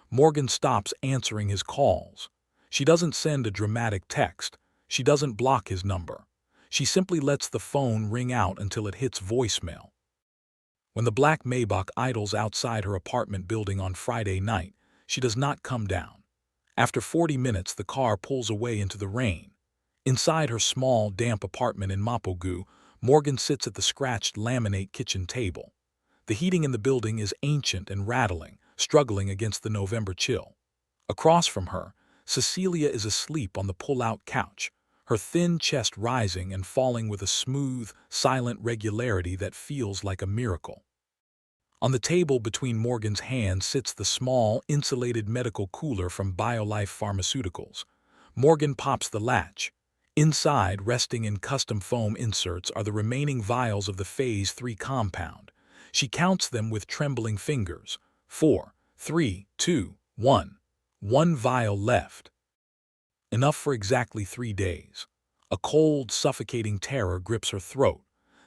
Morgan stops answering his calls. She doesn't send a dramatic text. She doesn't block his number. She simply lets the phone ring out until it hits voicemail. When the black Maybach idles outside her apartment building on Friday night, she does not come down. After 40 minutes, the car pulls away into the rain. Inside her small, damp apartment in Mapogu, Morgan sits at the scratched laminate kitchen table. The heating in the building is ancient and rattling, struggling against the November chill. Across from her, Cecilia is asleep on the pull-out couch, her thin chest rising and falling with a smooth, silent regularity that feels like a miracle. On the table between Morgan's hands sits the small, insulated medical cooler from BioLife Pharmaceuticals. Morgan pops the latch. Inside, resting in custom foam inserts, are the remaining vials of the Phase 3 compound. She counts them with trembling fingers. 4, 3, 2, 1. One vial left. Enough for exactly 3 days. A cold, suffocating terror grips her throat.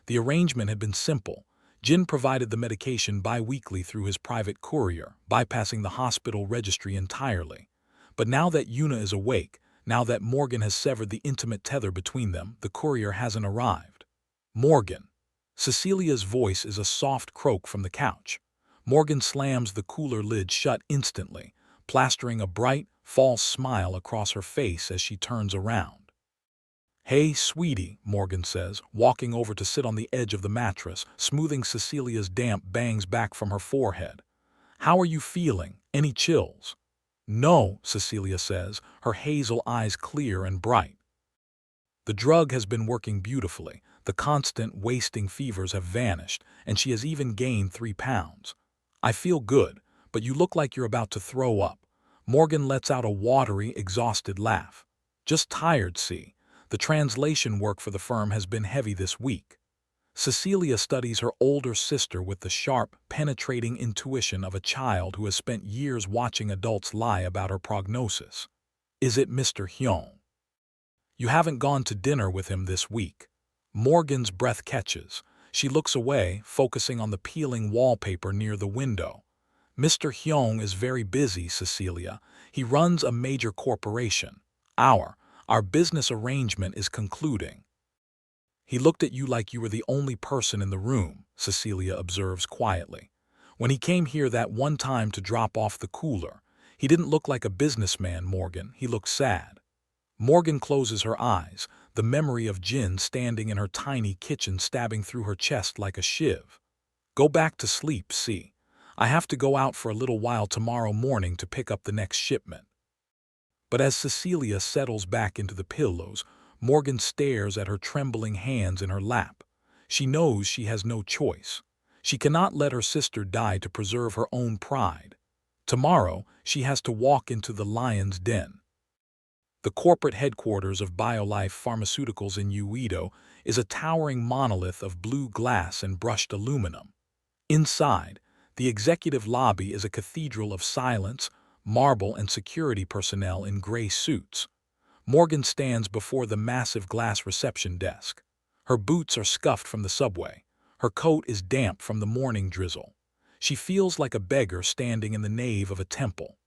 The arrangement had been simple. Jin provided the medication bi-weekly through his private courier, bypassing the hospital registry entirely. But now that Yuna is awake, now that Morgan has severed the intimate tether between them, the courier hasn't arrived. Morgan. Cecilia's voice is a soft croak from the couch. Morgan slams the cooler lid shut instantly, plastering a bright, false smile across her face as she turns around. Hey, sweetie, Morgan says, walking over to sit on the edge of the mattress, smoothing Cecilia's damp bangs back from her forehead. How are you feeling? Any chills? No, Cecilia says, her hazel eyes clear and bright. The drug has been working beautifully. The constant, wasting fevers have vanished, and she has even gained 3 pounds. I feel good, but you look like you're about to throw up. Morgan lets out a watery, exhausted laugh. Just tired, see. The translation work for the firm has been heavy this week. Cecilia studies her older sister with the sharp, penetrating intuition of a child who has spent years watching adults lie about her prognosis. Is it Mr. Hyeong? You haven't gone to dinner with him this week. Morgan's breath catches. She looks away, focusing on the peeling wallpaper near the window. Mr. Hyeong is very busy, Cecilia. He runs a major corporation. Our business arrangement is concluding. He looked at you like you were the only person in the room, Cecilia observes quietly. When he came here that one time to drop off the cooler, he didn't look like a businessman, Morgan. He looked sad. Morgan closes her eyes, the memory of Jin standing in her tiny kitchen stabbing through her chest like a shiv. Go back to sleep, see. I have to go out for a little while tomorrow morning to pick up the next shipment. But as Cecilia settles back into the pillows, Morgan stares at her trembling hands in her lap. She knows she has no choice. She cannot let her sister die to preserve her own pride. Tomorrow, she has to walk into the lion's den. The corporate headquarters of BioLife Pharmaceuticals in Uedo is a towering monolith of blue glass and brushed aluminum. Inside, the executive lobby is a cathedral of silence, marble, and security personnel in gray suits. Morgan stands before the massive glass reception desk. Her boots are scuffed from the subway. Her coat is damp from the morning drizzle. She feels like a beggar standing in the nave of a temple.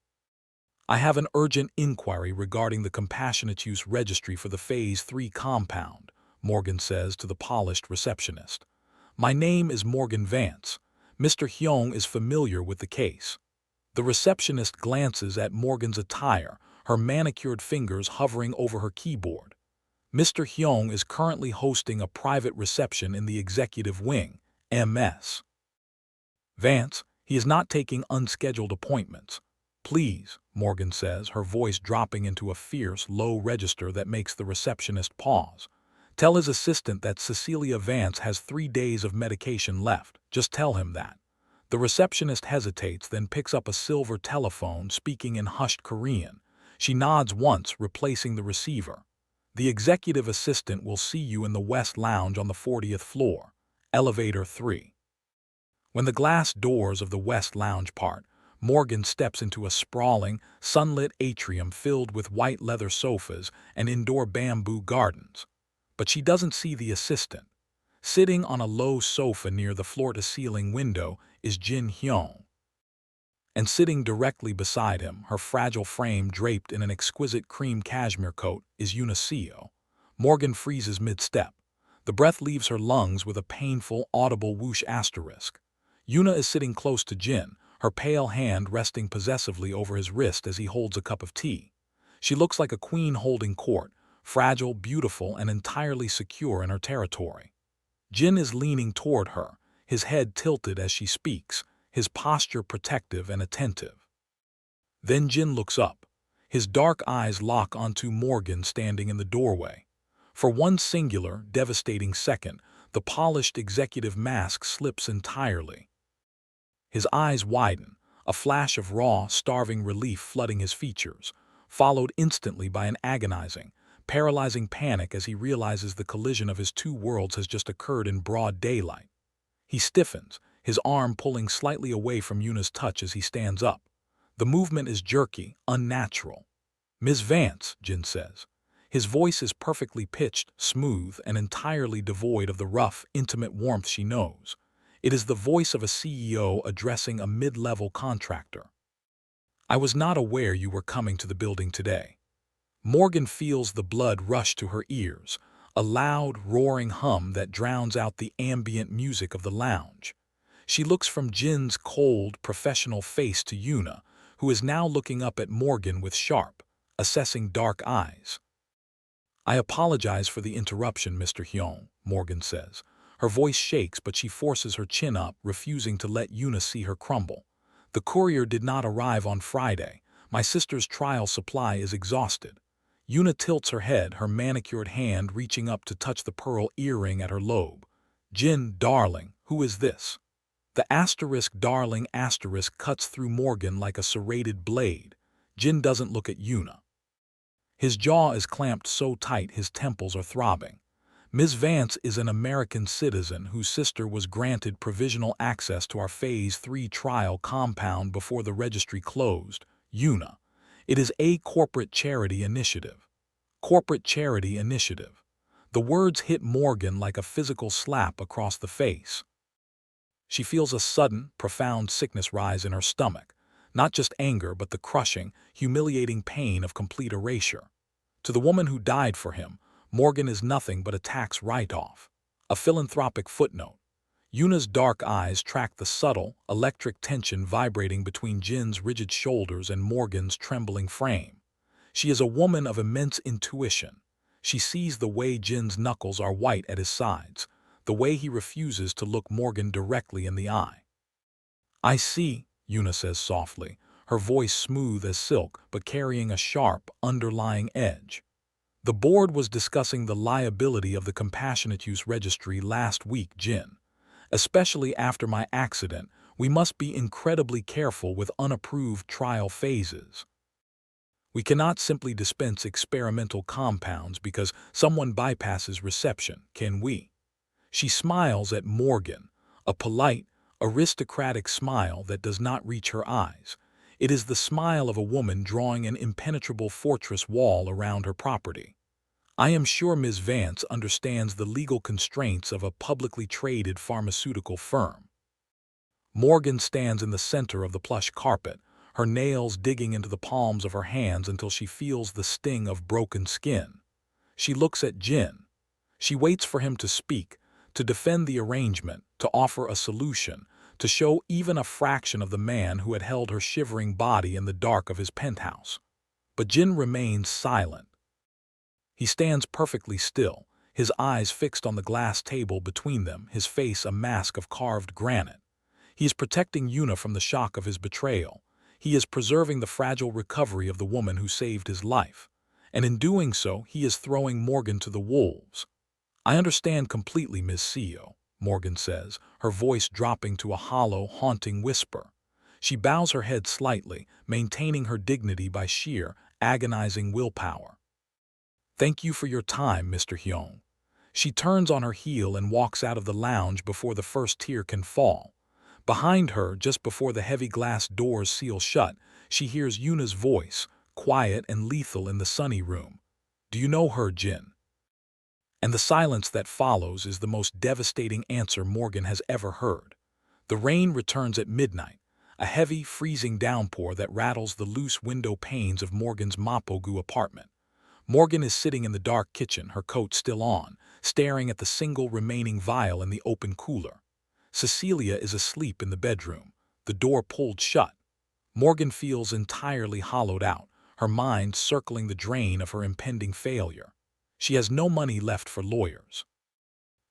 "I have an urgent inquiry regarding the compassionate use registry for the Phase 3 compound," Morgan says to the polished receptionist. "My name is Morgan Vance. Mr. Hyeong is familiar with the case." The receptionist glances at Morgan's attire, her manicured fingers hovering over her keyboard. "Mr. Hyeong is currently hosting a private reception in the executive wing, MS. Vance, he is not taking unscheduled appointments. Please," Morgan says, her voice dropping into a fierce, low register that makes the receptionist pause. "Tell his assistant that Cecilia Vance has 3 days of medication left. Just tell him that." The receptionist hesitates, then picks up a silver telephone, speaking in hushed Korean. She nods once, replacing the receiver. "The executive assistant will see you in the West Lounge on the 40th floor. Elevator 3. When the glass doors of the West Lounge part, Morgan steps into a sprawling, sunlit atrium filled with white leather sofas and indoor bamboo gardens. But she doesn't see the assistant. Sitting on a low sofa near the floor-to-ceiling window is Jin Hyeong. And sitting directly beside him, her fragile frame draped in an exquisite cream cashmere coat, is Seo. Morgan freezes mid-step. The breath leaves her lungs with a painful, audible whoosh asterisk. Yuna is sitting close to Jin, her pale hand resting possessively over his wrist as he holds a cup of tea. She looks like a queen holding court, fragile, beautiful, and entirely secure in her territory. Jin is leaning toward her, his head tilted as she speaks, his posture protective and attentive. Then Jin looks up. His dark eyes lock onto Morgan standing in the doorway. For one singular, devastating second, the polished executive mask slips entirely. His eyes widen, a flash of raw, starving relief flooding his features, followed instantly by an agonizing, paralyzing panic as he realizes the collision of his two worlds has just occurred in broad daylight. He stiffens, his arm pulling slightly away from Yuna's touch as he stands up. The movement is jerky, unnatural. "Ms. Vance," Jin says. His voice is perfectly pitched, smooth, and entirely devoid of the rough, intimate warmth she knows. It is the voice of a CEO addressing a mid-level contractor. "I was not aware you were coming to the building today." Morgan feels the blood rush to her ears, a loud, roaring hum that drowns out the ambient music of the lounge. She looks from Jin's cold, professional face to Yuna, who is now looking up at Morgan with sharp, assessing dark eyes. "I apologize for the interruption, Mr. Hyeong," Morgan says. Her voice shakes, but she forces her chin up, refusing to let Yuna see her crumble. "The courier did not arrive on Friday. My sister's trial supply is exhausted." Yuna tilts her head, her manicured hand reaching up to touch the pearl earring at her lobe. "Jin, darling, who is this?" The asterisk darling asterisk cuts through Morgan like a serrated blade. Jin doesn't look at Yuna. His jaw is clamped so tight his temples are throbbing. "Ms. Vance is an American citizen whose sister was granted provisional access to our Phase 3 trial compound before the registry closed. Yuna. It is a corporate charity initiative." Corporate charity initiative. The words hit Morgan like a physical slap across the face. She feels a sudden, profound sickness rise in her stomach, not just anger but the crushing, humiliating pain of complete erasure. To the woman who died for him, Morgan is nothing but a tax write-off, a philanthropic footnote. Yuna's dark eyes track the subtle, electric tension vibrating between Jin's rigid shoulders and Morgan's trembling frame. She is a woman of immense intuition. She sees the way Jin's knuckles are white at his sides, the way he refuses to look Morgan directly in the eye. "I see," Yuna says softly, her voice smooth as silk but carrying a sharp, underlying edge. "The board was discussing the liability of the compassionate use registry last week, Jin. Especially after my accident, we must be incredibly careful with unapproved trial phases. We cannot simply dispense experimental compounds because someone bypasses reception, can we?" She smiles at Morgan, a polite, aristocratic smile that does not reach her eyes. It is the smile of a woman drawing an impenetrable fortress wall around her property. I am sure Ms. Vance understands the legal constraints of a publicly traded pharmaceutical firm. Morgan stands in the center of the plush carpet, her nails digging into the palms of her hands until she feels the sting of broken skin. She looks at Jin. She waits for him to speak, to defend the arrangement, to offer a solution, to show even a fraction of the man who had held her shivering body in the dark of his penthouse. But Jin remains silent. He stands perfectly still, his eyes fixed on the glass table between them, his face a mask of carved granite. He is protecting Yuna from the shock of his betrayal. He is preserving the fragile recovery of the woman who saved his life. And in doing so, he is throwing Morgan to the wolves. "I understand completely, Miss Seo," Morgan says, her voice dropping to a hollow, haunting whisper. She bows her head slightly, maintaining her dignity by sheer, agonizing willpower. "Thank you for your time, Mr. Hyeong." She turns on her heel and walks out of the lounge before the first tear can fall. Behind her, just before the heavy glass doors seal shut, she hears Yuna's voice, quiet and lethal in the sunny room. "Do you know her, Jin?" And the silence that follows is the most devastating answer Morgan has ever heard. The rain returns at midnight, a heavy, freezing downpour that rattles the loose window panes of Morgan's Mapogu apartment. Morgan is sitting in the dark kitchen, her coat still on, staring at the single remaining vial in the open cooler. Cecilia is asleep in the bedroom, the door pulled shut. Morgan feels entirely hollowed out, her mind circling the drain of her impending failure. She has no money left for lawyers.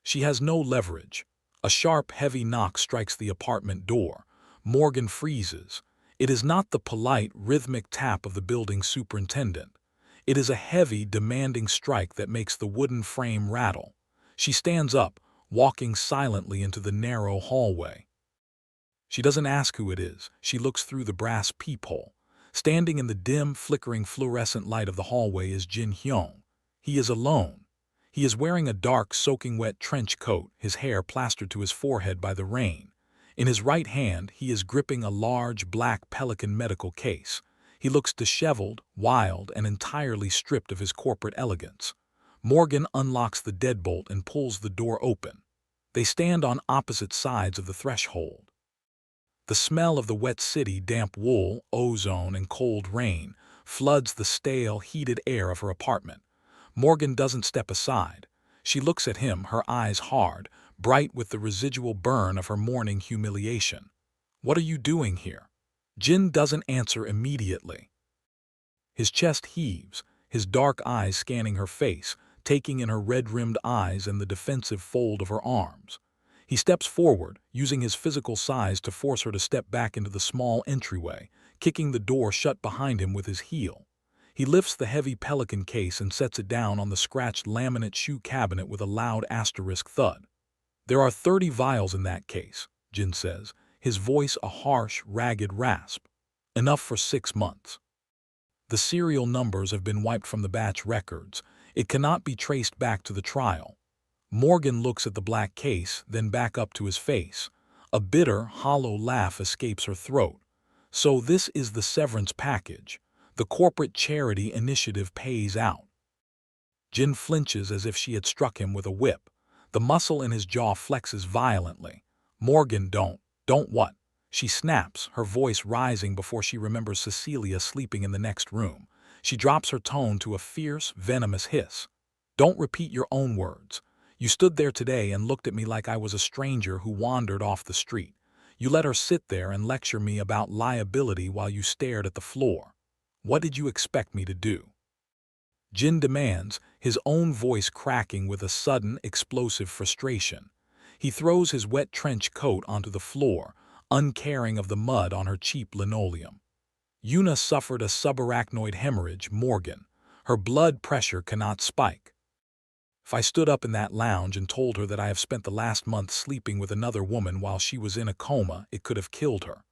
She has no leverage. A sharp, heavy knock strikes the apartment door. Morgan freezes. It is not the polite, rhythmic tap of the building superintendent. It is a heavy, demanding strike that makes the wooden frame rattle. She stands up, walking silently into the narrow hallway. She doesn't ask who it is. She looks through the brass peephole. Standing in the dim, flickering fluorescent light of the hallway is Jin Hyeong. He is alone. He is wearing a dark, soaking wet trench coat, his hair plastered to his forehead by the rain. In his right hand, he is gripping a large, black Pelican medical case. He looks disheveled, wild, and entirely stripped of his corporate elegance. Morgan unlocks the deadbolt and pulls the door open. They stand on opposite sides of the threshold. The smell of the wet city, damp wool, ozone, and cold rain floods the stale, heated air of her apartment. Morgan doesn't step aside. She looks at him, her eyes hard, bright with the residual burn of her morning humiliation. "What are you doing here?" Jin doesn't answer immediately. His chest heaves, his dark eyes scanning her face, taking in her red-rimmed eyes and the defensive fold of her arms. He steps forward, using his physical size to force her to step back into the small entryway, kicking the door shut behind him with his heel. He lifts the heavy Pelican case and sets it down on the scratched laminate shoe cabinet with a loud asterisk thud. "There are 30 vials in that case," Jin says, his voice a harsh, ragged rasp. "Enough for 6 months. The serial numbers have been wiped from the batch records. It cannot be traced back to the trial." Morgan looks at the black case, then back up to his face. A bitter, hollow laugh escapes her throat. "So this is the severance package. The corporate charity initiative pays out." Jin flinches as if she had struck him with a whip. The muscle in his jaw flexes violently. "Morgan, don't what?" She snaps, her voice rising before she remembers Cecilia sleeping in the next room. She drops her tone to a fierce, venomous hiss. "Don't repeat your own words. You stood there today and looked at me like I was a stranger who wandered off the street. You let her sit there and lecture me about liability while you stared at the floor. What did you expect me to do?" Jin demands, his own voice cracking with a sudden, explosive frustration. He throws his wet trench coat onto the floor, uncaring of the mud on her cheap linoleum. "Yuna suffered a subarachnoid hemorrhage, Morgan. Her blood pressure cannot spike. If I stood up in that lounge and told her that I have spent the last month sleeping with another woman while she was in a coma, it could have killed her.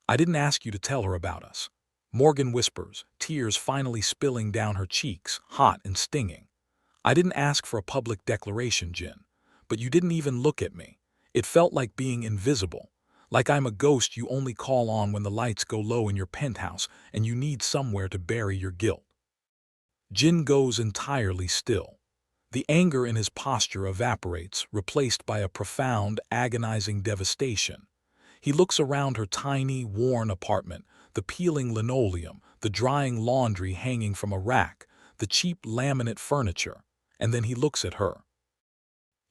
I didn't ask you to tell her about us." Morgan whispers, tears finally spilling down her cheeks, hot and stinging. "I didn't ask for a public declaration, Jin. But you didn't even look at me. It felt like being invisible. Like I'm a ghost you only call on when the lights go low in your penthouse and you need somewhere to bury your guilt. Jin goes entirely still. The anger in his posture evaporates, replaced by a profound, agonizing devastation. He looks around her tiny, worn apartment, the peeling linoleum, the drying laundry hanging from a rack, the cheap laminate furniture, and then he looks at her.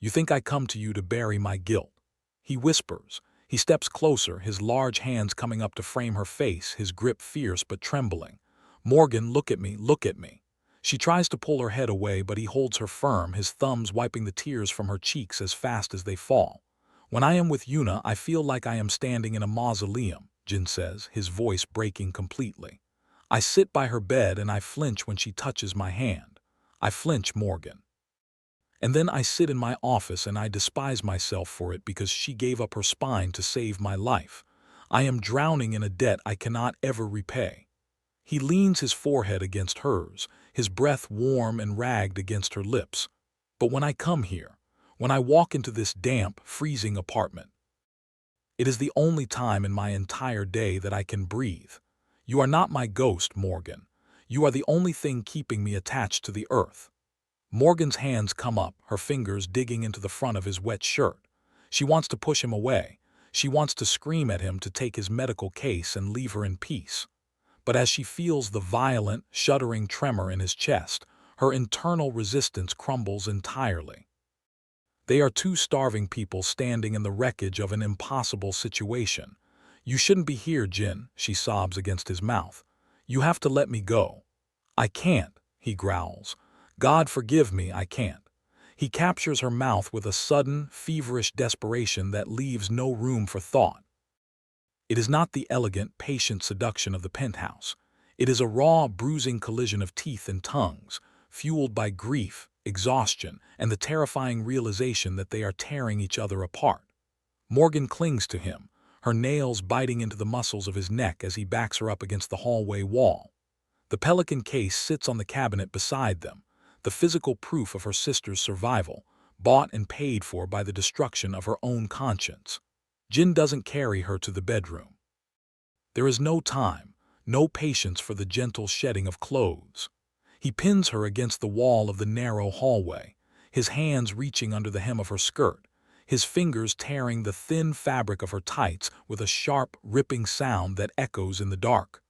"You think I come to you to bury my guilt?" He whispers. He steps closer, his large hands coming up to frame her face, his grip fierce but trembling. "Morgan, look at me, look at me." She tries to pull her head away, but he holds her firm, his thumbs wiping the tears from her cheeks as fast as they fall. "When I am with Yuna, I feel like I am standing in a mausoleum," Jin says, his voice breaking completely. "I sit by her bed and I flinch when she touches my hand. I flinch, Morgan. And then I sit in my office and I despise myself for it because she gave up her spine to save my life. I am drowning in a debt I cannot ever repay." He leans his forehead against hers, his breath warm and ragged against her lips. "But when I come here, when I walk into this damp, freezing apartment, it is the only time in my entire day that I can breathe. You are not my ghost, Morgan. You are the only thing keeping me attached to the earth." Morgan's hands come up, her fingers digging into the front of his wet shirt. She wants to push him away. She wants to scream at him to take his medical case and leave her in peace. But as she feels the violent, shuddering tremor in his chest, her internal resistance crumbles entirely. They are two starving people standing in the wreckage of an impossible situation. "You shouldn't be here, Jin," she sobs against his mouth. "You have to let me go." "I can't," he growls. "God forgive me, I can't." He captures her mouth with a sudden, feverish desperation that leaves no room for thought. It is not the elegant, patient seduction of the penthouse. It is a raw, bruising collision of teeth and tongues, fueled by grief, exhaustion, and the terrifying realization that they are tearing each other apart. Morgan clings to him, her nails biting into the muscles of his neck as he backs her up against the hallway wall. The pelican case sits on the cabinet beside them, the physical proof of her sister's survival, bought and paid for by the destruction of her own conscience. Jin doesn't carry her to the bedroom. There is no time, no patience for the gentle shedding of clothes. He pins her against the wall of the narrow hallway, his hands reaching under the hem of her skirt, his fingers tearing the thin fabric of her tights with a sharp, ripping sound that echoes in the dark.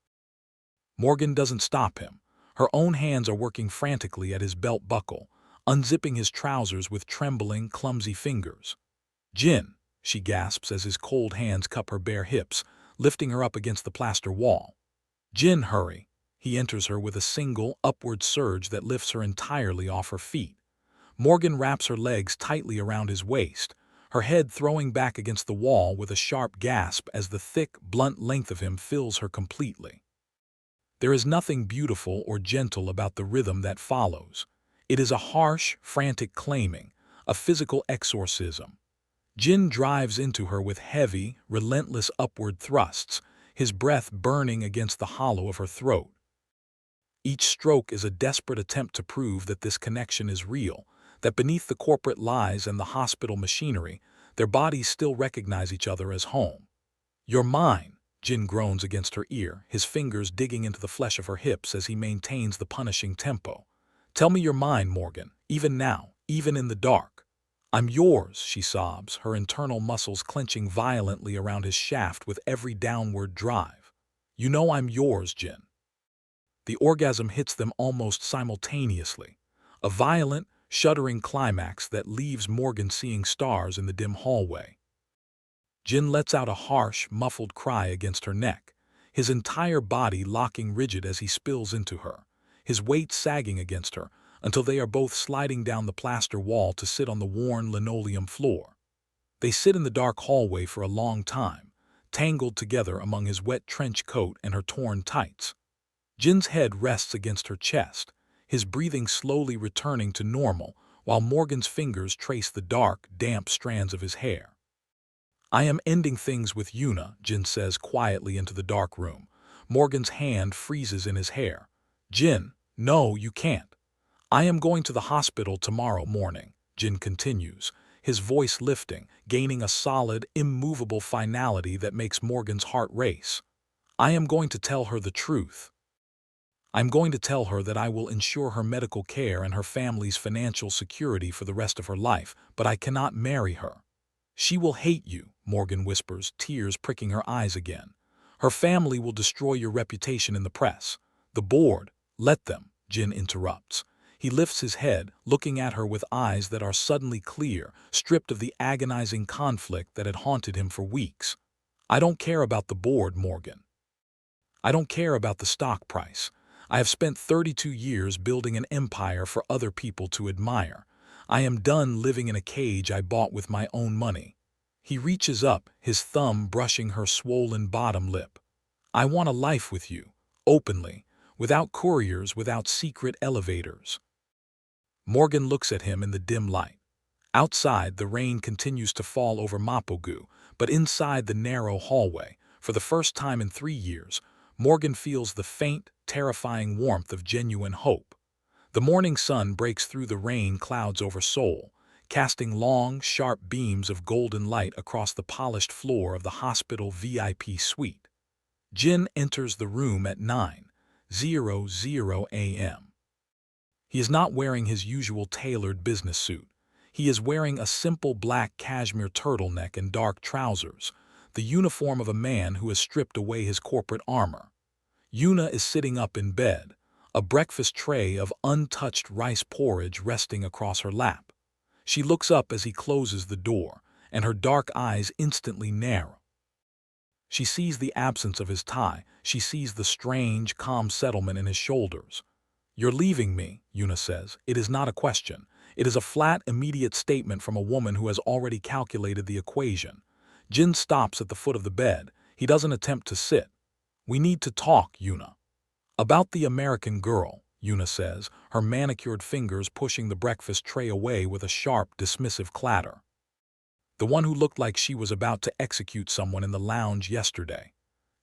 Morgan doesn't stop him. Her own hands are working frantically at his belt buckle, unzipping his trousers with trembling, clumsy fingers. "Jin," she gasps as his cold hands cup her bare hips, lifting her up against the plaster wall. "Jin, hurry." He enters her with a single, upward surge that lifts her entirely off her feet. Morgan wraps her legs tightly around his waist, her head throwing back against the wall with a sharp gasp as the thick, blunt length of him fills her completely. There is nothing beautiful or gentle about the rhythm that follows. It is a harsh, frantic claiming, a physical exorcism. Jin drives into her with heavy, relentless upward thrusts, his breath burning against the hollow of her throat. Each stroke is a desperate attempt to prove that this connection is real, that beneath the corporate lies and the hospital machinery, their bodies still recognize each other as home. "You're mine," Jin groans against her ear, his fingers digging into the flesh of her hips as he maintains the punishing tempo. "Tell me you're mine, Morgan, even now, even in the dark." "I'm yours," she sobs, her internal muscles clenching violently around his shaft with every downward drive. "You know I'm yours, Jin." The orgasm hits them almost simultaneously, a violent, shuddering climax that leaves Morgan seeing stars in the dim hallway. Jin lets out a harsh, muffled cry against her neck, his entire body locking rigid as he spills into her, his weight sagging against her until they are both sliding down the plaster wall to sit on the worn linoleum floor. They sit in the dark hallway for a long time, tangled together among his wet trench coat and her torn tights. Jin's head rests against her chest, his breathing slowly returning to normal while Morgan's fingers trace the dark, damp strands of his hair. "I am ending things with Yuna," Jin says quietly into the dark room. Morgan's hand freezes in his hair. "Jin, no, you can't." "I am going to the hospital tomorrow morning," Jin continues, his voice lifting, gaining a solid, immovable finality that makes Morgan's heart race. I am going to tell her the truth. I'm going to tell her that I will ensure her medical care and her family's financial security for the rest of her life, but I cannot marry her. She will hate you, Morgan whispers, tears pricking her eyes again. Her family will destroy your reputation in the press. The board, let them, Jin interrupts. He lifts his head, looking at her with eyes that are suddenly clear, stripped of the agonizing conflict that had haunted him for weeks. I don't care about the board, Morgan. I don't care about the stock price. I have spent 32 years building an empire for other people to admire. I am done living in a cage I bought with my own money. He reaches up, his thumb brushing her swollen bottom lip. I want a life with you, openly, without couriers, without secret elevators. Morgan looks at him in the dim light. Outside, the rain continues to fall over Mapogu, but inside the narrow hallway, for the first time in 3 years, Morgan feels the faint, terrifying warmth of genuine hope. The morning sun breaks through the rain clouds over Seoul, casting long, sharp beams of golden light across the polished floor of the hospital VIP suite. Jin enters the room at 9:00 a.m. He is not wearing his usual tailored business suit. He is wearing a simple black cashmere turtleneck and dark trousers, the uniform of a man who has stripped away his corporate armor. Yuna is sitting up in bed, a breakfast tray of untouched rice porridge resting across her lap. She looks up as he closes the door, and her dark eyes instantly narrow. She sees the absence of his tie. She sees the strange, calm settlement in his shoulders. You're leaving me, Yuna says. It is not a question. It is a flat, immediate statement from a woman who has already calculated the equation. Jin stops at the foot of the bed. He doesn't attempt to sit. We need to talk, Yuna. About the American girl, Yuna says, her manicured fingers pushing the breakfast tray away with a sharp, dismissive clatter. The one who looked like she was about to execute someone in the lounge yesterday.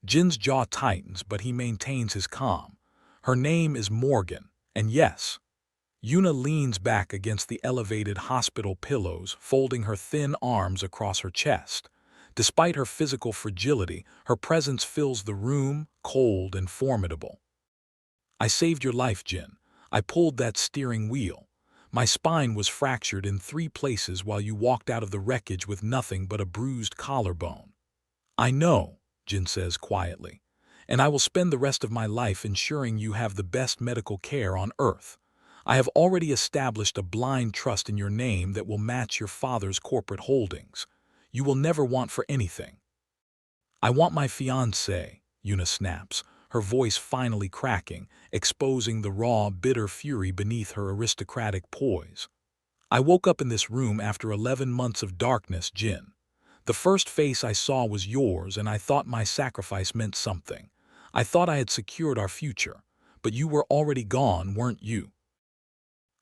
Jin's jaw tightens, but he maintains his calm. Her name is Morgan, and yes. Yuna leans back against the elevated hospital pillows, folding her thin arms across her chest. Despite her physical fragility, her presence fills the room, cold and formidable. I saved your life, Jin. I pulled that steering wheel. My spine was fractured in 3 places while you walked out of the wreckage with nothing but a bruised collarbone. I know, Jin says quietly, and I will spend the rest of my life ensuring you have the best medical care on earth. I have already established a blind trust in your name that will match your father's corporate holdings. You will never want for anything. I want my fiancée, Yuna snaps, her voice finally cracking, exposing the raw, bitter fury beneath her aristocratic poise. I woke up in this room after 11 months of darkness, Jin. The first face I saw was yours, and I thought my sacrifice meant something. I thought I had secured our future, but you were already gone, weren't you?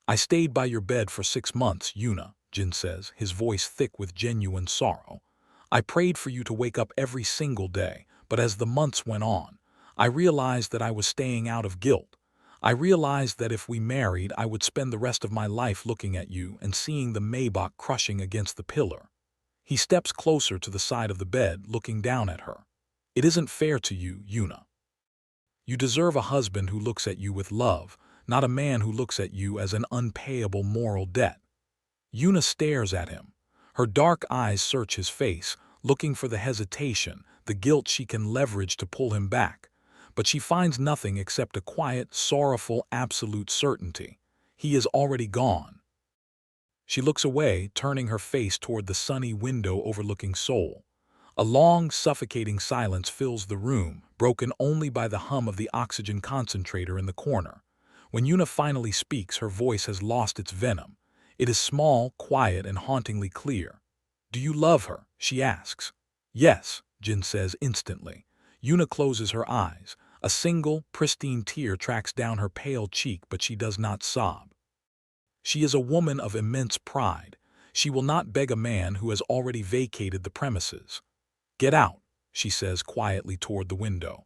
I stayed by your bed for 6 months, Yuna, Jin says, his voice thick with genuine sorrow. I prayed for you to wake up every single day, but as the months went on, I realized that I was staying out of guilt. I realized that if we married, I would spend the rest of my life looking at you and seeing the Maybach crushing against the pillar. He steps closer to the side of the bed, looking down at her. It isn't fair to you, Yuna. You deserve a husband who looks at you with love, not a man who looks at you as an unpayable moral debt. Yuna stares at him. Her dark eyes search his face, looking for the hesitation, the guilt she can leverage to pull him back. But she finds nothing except a quiet, sorrowful, absolute certainty. He is already gone. She looks away, turning her face toward the sunny window overlooking Seoul. A long, suffocating silence fills the room, broken only by the hum of the oxygen concentrator in the corner. When Yuna finally speaks, her voice has lost its venom. It is small, quiet, and hauntingly clear. Do you love her? She asks. Yes, Jin says instantly. Yuna closes her eyes. A single, pristine tear tracks down her pale cheek, but she does not sob. She is a woman of immense pride. She will not beg a man who has already vacated the premises. Get out, she says quietly toward the window.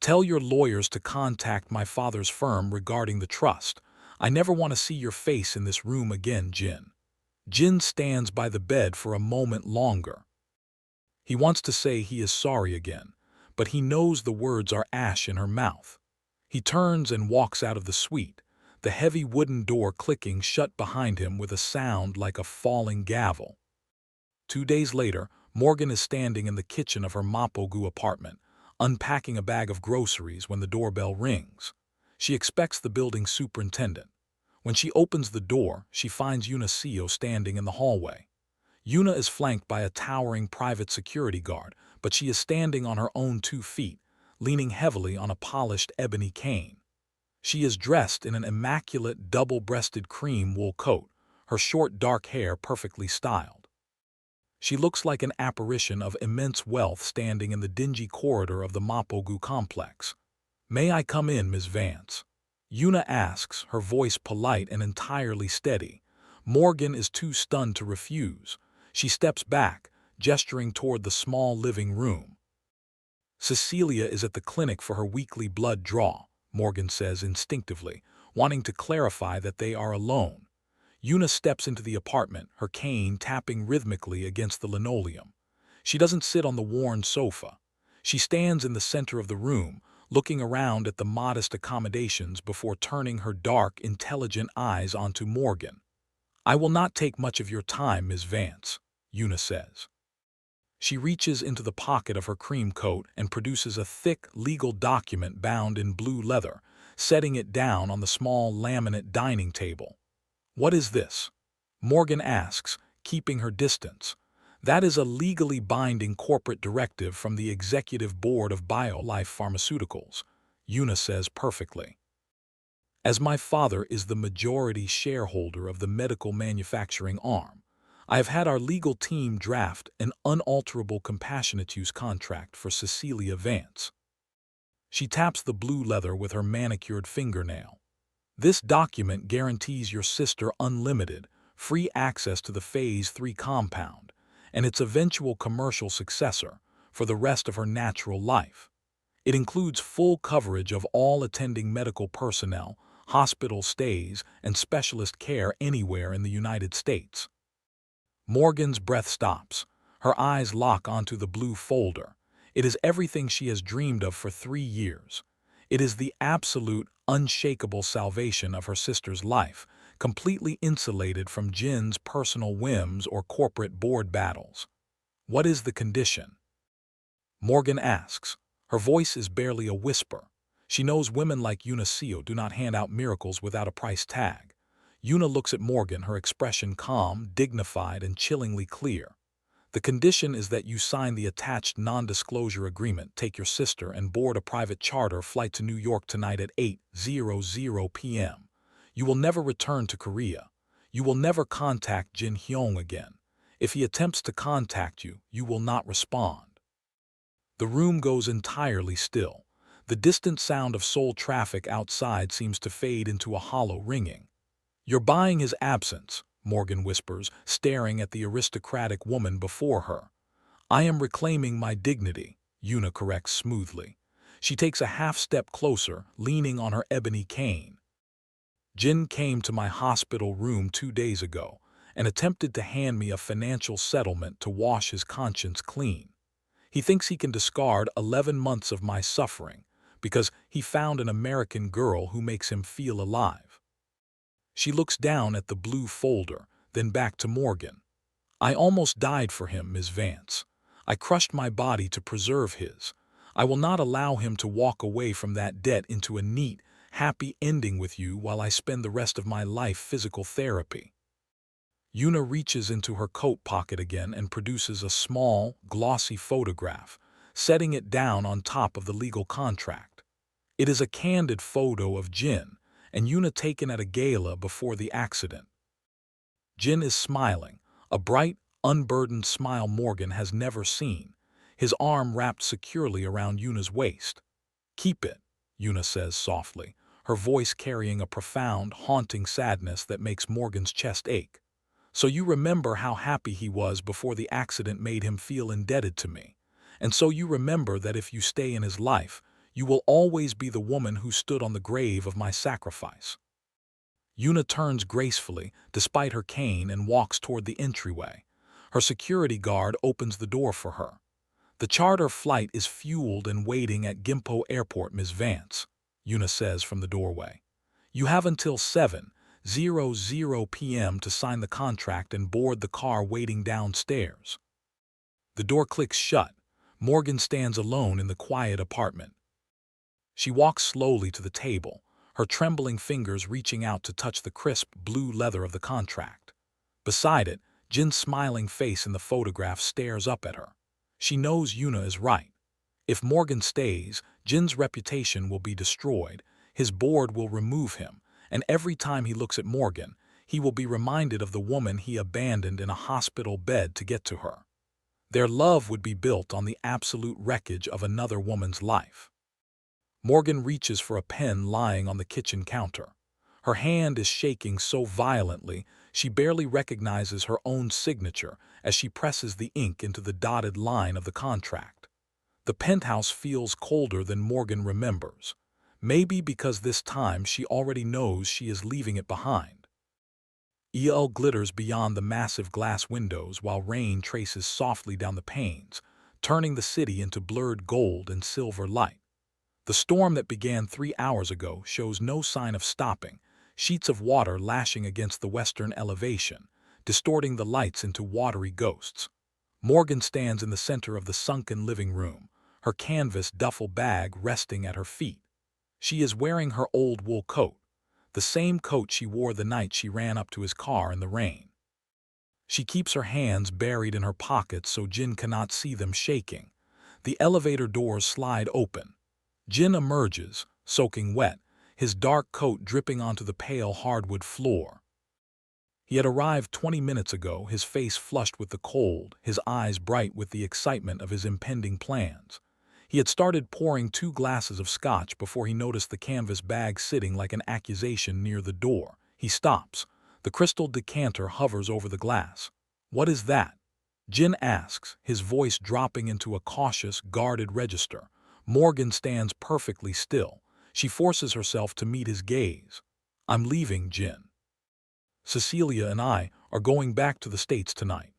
Tell your lawyers to contact my father's firm regarding the trust. I never want to see your face in this room again, Jin. Jin stands by the bed for a moment longer. He wants to say he is sorry again, but he knows the words are ash in her mouth. He turns and walks out of the suite, the heavy wooden door clicking shut behind him with a sound like a falling gavel. 2 days later, Morgan is standing in the kitchen of her Mapogu apartment, unpacking a bag of groceries when the doorbell rings. She expects the building superintendent. When she opens the door, she finds Yuna standing in the hallway. Yuna is flanked by a towering private security guard, but she is standing on her own 2 feet, leaning heavily on a polished ebony cane. She is dressed in an immaculate double-breasted cream wool coat, her short dark hair perfectly styled. She looks like an apparition of immense wealth standing in the dingy corridor of the Mapogu complex. "May I come in, Ms. Vance?" Yuna asks, her voice polite and entirely steady. Morgan is too stunned to refuse. She steps back, gesturing toward the small living room. "Cecilia is at the clinic for her weekly blood draw," Morgan says instinctively, wanting to clarify that they are alone. Yuna steps into the apartment, her cane tapping rhythmically against the linoleum. She doesn't sit on the worn sofa. She stands in the center of the room, looking around at the modest accommodations before turning her dark, intelligent eyes onto Morgan. "I will not take much of your time, Ms. Vance," Yuna says. She reaches into the pocket of her cream coat and produces a thick, legal document bound in blue leather, setting it down on the small laminate dining table. "What is this?" Morgan asks, keeping her distance. "That is a legally binding corporate directive from the Executive Board of BioLife Pharmaceuticals," Yuna says perfectly. "As my father is the majority shareholder of the medical manufacturing arm, I have had our legal team draft an unalterable compassionate use contract for Cecilia Vance." She taps the blue leather with her manicured fingernail. "This document guarantees your sister unlimited, free access to the Phase 3 compound and its eventual commercial successor for the rest of her natural life. It includes full coverage of all attending medical personnel, hospital stays, and specialist care anywhere in the United States." Morgan's breath stops. Her eyes lock onto the blue folder. It is everything she has dreamed of for 3 years. It is the absolute, unshakable salvation of her sister's life, completely insulated from Jin's personal whims or corporate board battles. "What is the condition?" Morgan asks. Her voice is barely a whisper. She knows women like Yuna do not hand out miracles without a price tag. Yuna looks at Morgan, her expression calm, dignified, and chillingly clear. "The condition is that you sign the attached non-disclosure agreement, take your sister, and board a private charter flight to New York tonight at 8:00 p.m. You will never return to Korea. You will never contact Jin Hyeong again. If he attempts to contact you, you will not respond." The room goes entirely still. The distant sound of Seoul traffic outside seems to fade into a hollow ringing. "You're buying his absence," Morgan whispers, staring at the aristocratic woman before her. "I am reclaiming my dignity," Yuna corrects smoothly. She takes a half-step closer, leaning on her ebony cane. "Jin came to my hospital room 2 days ago and attempted to hand me a financial settlement to wash his conscience clean. He thinks he can discard 11 months of my suffering because he found an American girl who makes him feel alive." She looks down at the blue folder, then back to Morgan. "I almost died for him, Ms. Vance. I crushed my body to preserve his. I will not allow him to walk away from that debt into a neat, happy ending with you while I spend the rest of my life physical therapy." Yuna reaches into her coat pocket again and produces a small, glossy photograph, setting it down on top of the legal contract. It is a candid photo of Jin and Yuna taken at a gala before the accident. Jin is smiling, a bright, unburdened smile Morgan has never seen, his arm wrapped securely around Yuna's waist. "Keep it," Yuna says softly, her voice carrying a profound, haunting sadness that makes Morgan's chest ache. "So you remember how happy he was before the accident made him feel indebted to me. And so you remember that if you stay in his life, you will always be the woman who stood on the grave of my sacrifice." Yuna turns gracefully, despite her cane, and walks toward the entryway. Her security guard opens the door for her. The charter flight is fueled and waiting at Gimpo Airport, Ms. Vance, Yuna says from the doorway. You have until 7:00 p.m. to sign the contract and board the car waiting downstairs. The door clicks shut. Morgan stands alone in the quiet apartment. She walks slowly to the table, her trembling fingers reaching out to touch the crisp blue leather of the contract. Beside it, Jin's smiling face in the photograph stares up at her. She knows Yuna is right. If Morgan stays, Jin's reputation will be destroyed, his board will remove him, and every time he looks at Morgan, he will be reminded of the woman he abandoned in a hospital bed to get to her. Their love would be built on the absolute wreckage of another woman's life. Morgan reaches for a pen lying on the kitchen counter. Her hand is shaking so violently she barely recognizes her own signature as she presses the ink into the dotted line of the contract. The penthouse feels colder than Morgan remembers, maybe because this time she already knows she is leaving it behind. El glitters beyond the massive glass windows while rain traces softly down the panes, turning the city into blurred gold and silver light. The storm that began 3 hours ago shows no sign of stopping, sheets of water lashing against the western elevation, distorting the lights into watery ghosts. Morgan stands in the center of the sunken living room, her canvas duffel bag resting at her feet. She is wearing her old wool coat, the same coat she wore the night she ran up to his car in the rain. She keeps her hands buried in her pockets so Jin cannot see them shaking. The elevator doors slide open. Jin emerges, soaking wet, his dark coat dripping onto the pale hardwood floor. He had arrived 20 minutes ago, his face flushed with the cold, his eyes bright with the excitement of his impending plans. He had started pouring 2 glasses of scotch before he noticed the canvas bag sitting like an accusation near the door. He stops. The crystal decanter hovers over the glass. "What is that?" Jin asks, his voice dropping into a cautious, guarded register. Morgan stands perfectly still. She forces herself to meet his gaze. "I'm leaving, Jin. Cecilia and I are going back to the States tonight."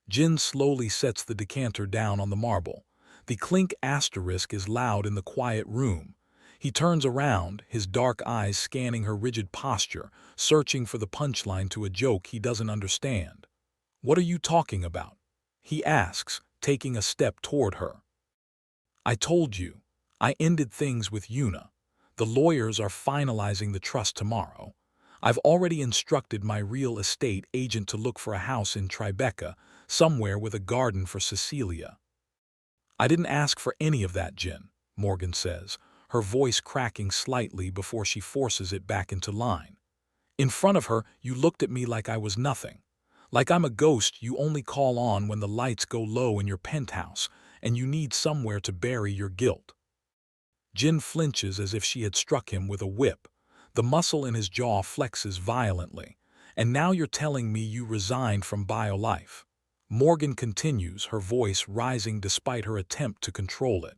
Jin slowly sets the decanter down on the marble. The clink asterisk is loud in the quiet room. He turns around, his dark eyes scanning her rigid posture, searching for the punchline to a joke he doesn't understand. "What are you talking about?" he asks, taking a step toward her. "I told you. I ended things with Yuna. The lawyers are finalizing the trust tomorrow. I've already instructed my real estate agent to look for a house in Tribeca, somewhere with a garden for Cecilia." "I didn't ask for any of that, Jin," Morgan says, her voice cracking slightly before she forces it back into line. "In front of her, you looked at me like I was nothing. Like I'm a ghost you only call on when the lights go low in your penthouse and you need somewhere to bury your guilt." Jin flinches as if she had struck him with a whip. The muscle in his jaw flexes violently. "And now you're telling me you resigned from BioLife." Morgan continues, her voice rising despite her attempt to control it.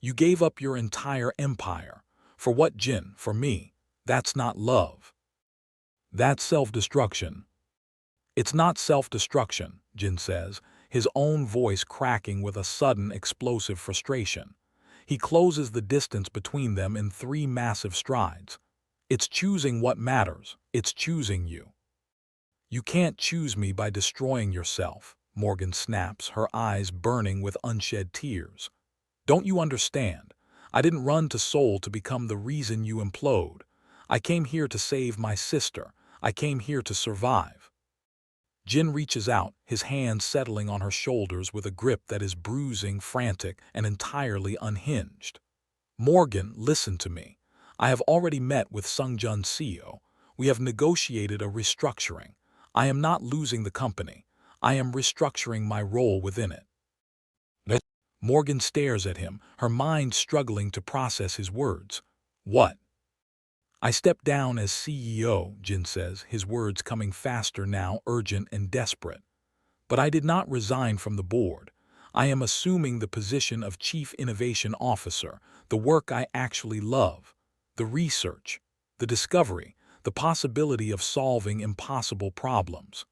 "You gave up your entire empire. For what, Jin? For me? That's not love. That's self-destruction." "It's not self-destruction," Jin says, his own voice cracking with a sudden explosive frustration. He closes the distance between them in 3 massive strides. "It's choosing what matters. It's choosing you." "You can't choose me by destroying yourself," Morgan snaps, her eyes burning with unshed tears. "Don't you understand? I didn't run to Seoul to become the reason you implode. I came here to save my sister. I came here to survive." Jin reaches out, his hands settling on her shoulders with a grip that is bruising, frantic, and entirely unhinged. "Morgan, listen to me. I have already met with Sungjun's CEO. We have negotiated a restructuring. I am not losing the company. I am restructuring my role within it." "What?" Morgan stares at him, her mind struggling to process his words. "What?" "I stepped down as CEO, Jin says, his words coming faster now, urgent and desperate. "But I did not resign from the board. I am assuming the position of Chief Innovation Officer, the work I actually love. The research, the discovery, the possibility of solving impossible problems.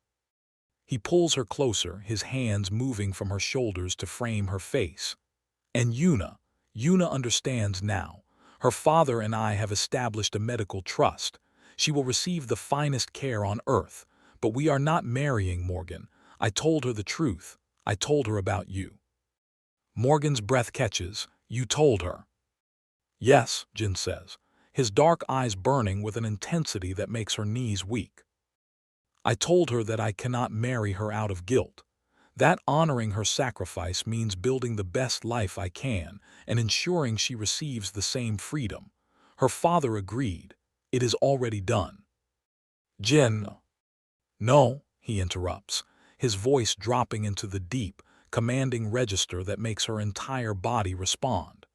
He pulls her closer, his hands moving from her shoulders to frame her face. And Yuna understands now. Her father and I have established a medical trust. She will receive the finest care on earth. But we are not marrying, Morgan. I told her the truth. I told her about you. Morgan's breath catches. You told her. Yes, Jin says, his dark eyes burning with an intensity that makes her knees weak. I told her that I cannot marry her out of guilt. That honoring her sacrifice means building the best life I can and ensuring she receives the same freedom. Her father agreed. It is already done. Jin. No, he interrupts, his voice dropping into the deep, commanding register that makes her entire body respond.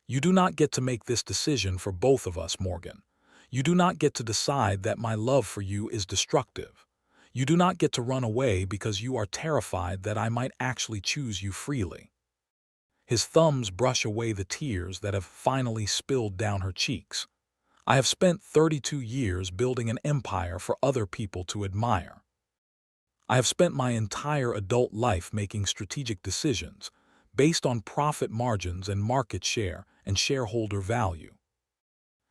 You do not get to make this decision for both of us, Morgan. You do not get to decide that my love for you is destructive. You do not get to run away because you are terrified that I might actually choose you freely. His thumbs brush away the tears that have finally spilled down her cheeks. I have spent 32 years building an empire for other people to admire. I have spent my entire adult life making strategic decisions based on profit margins and market share and shareholder value.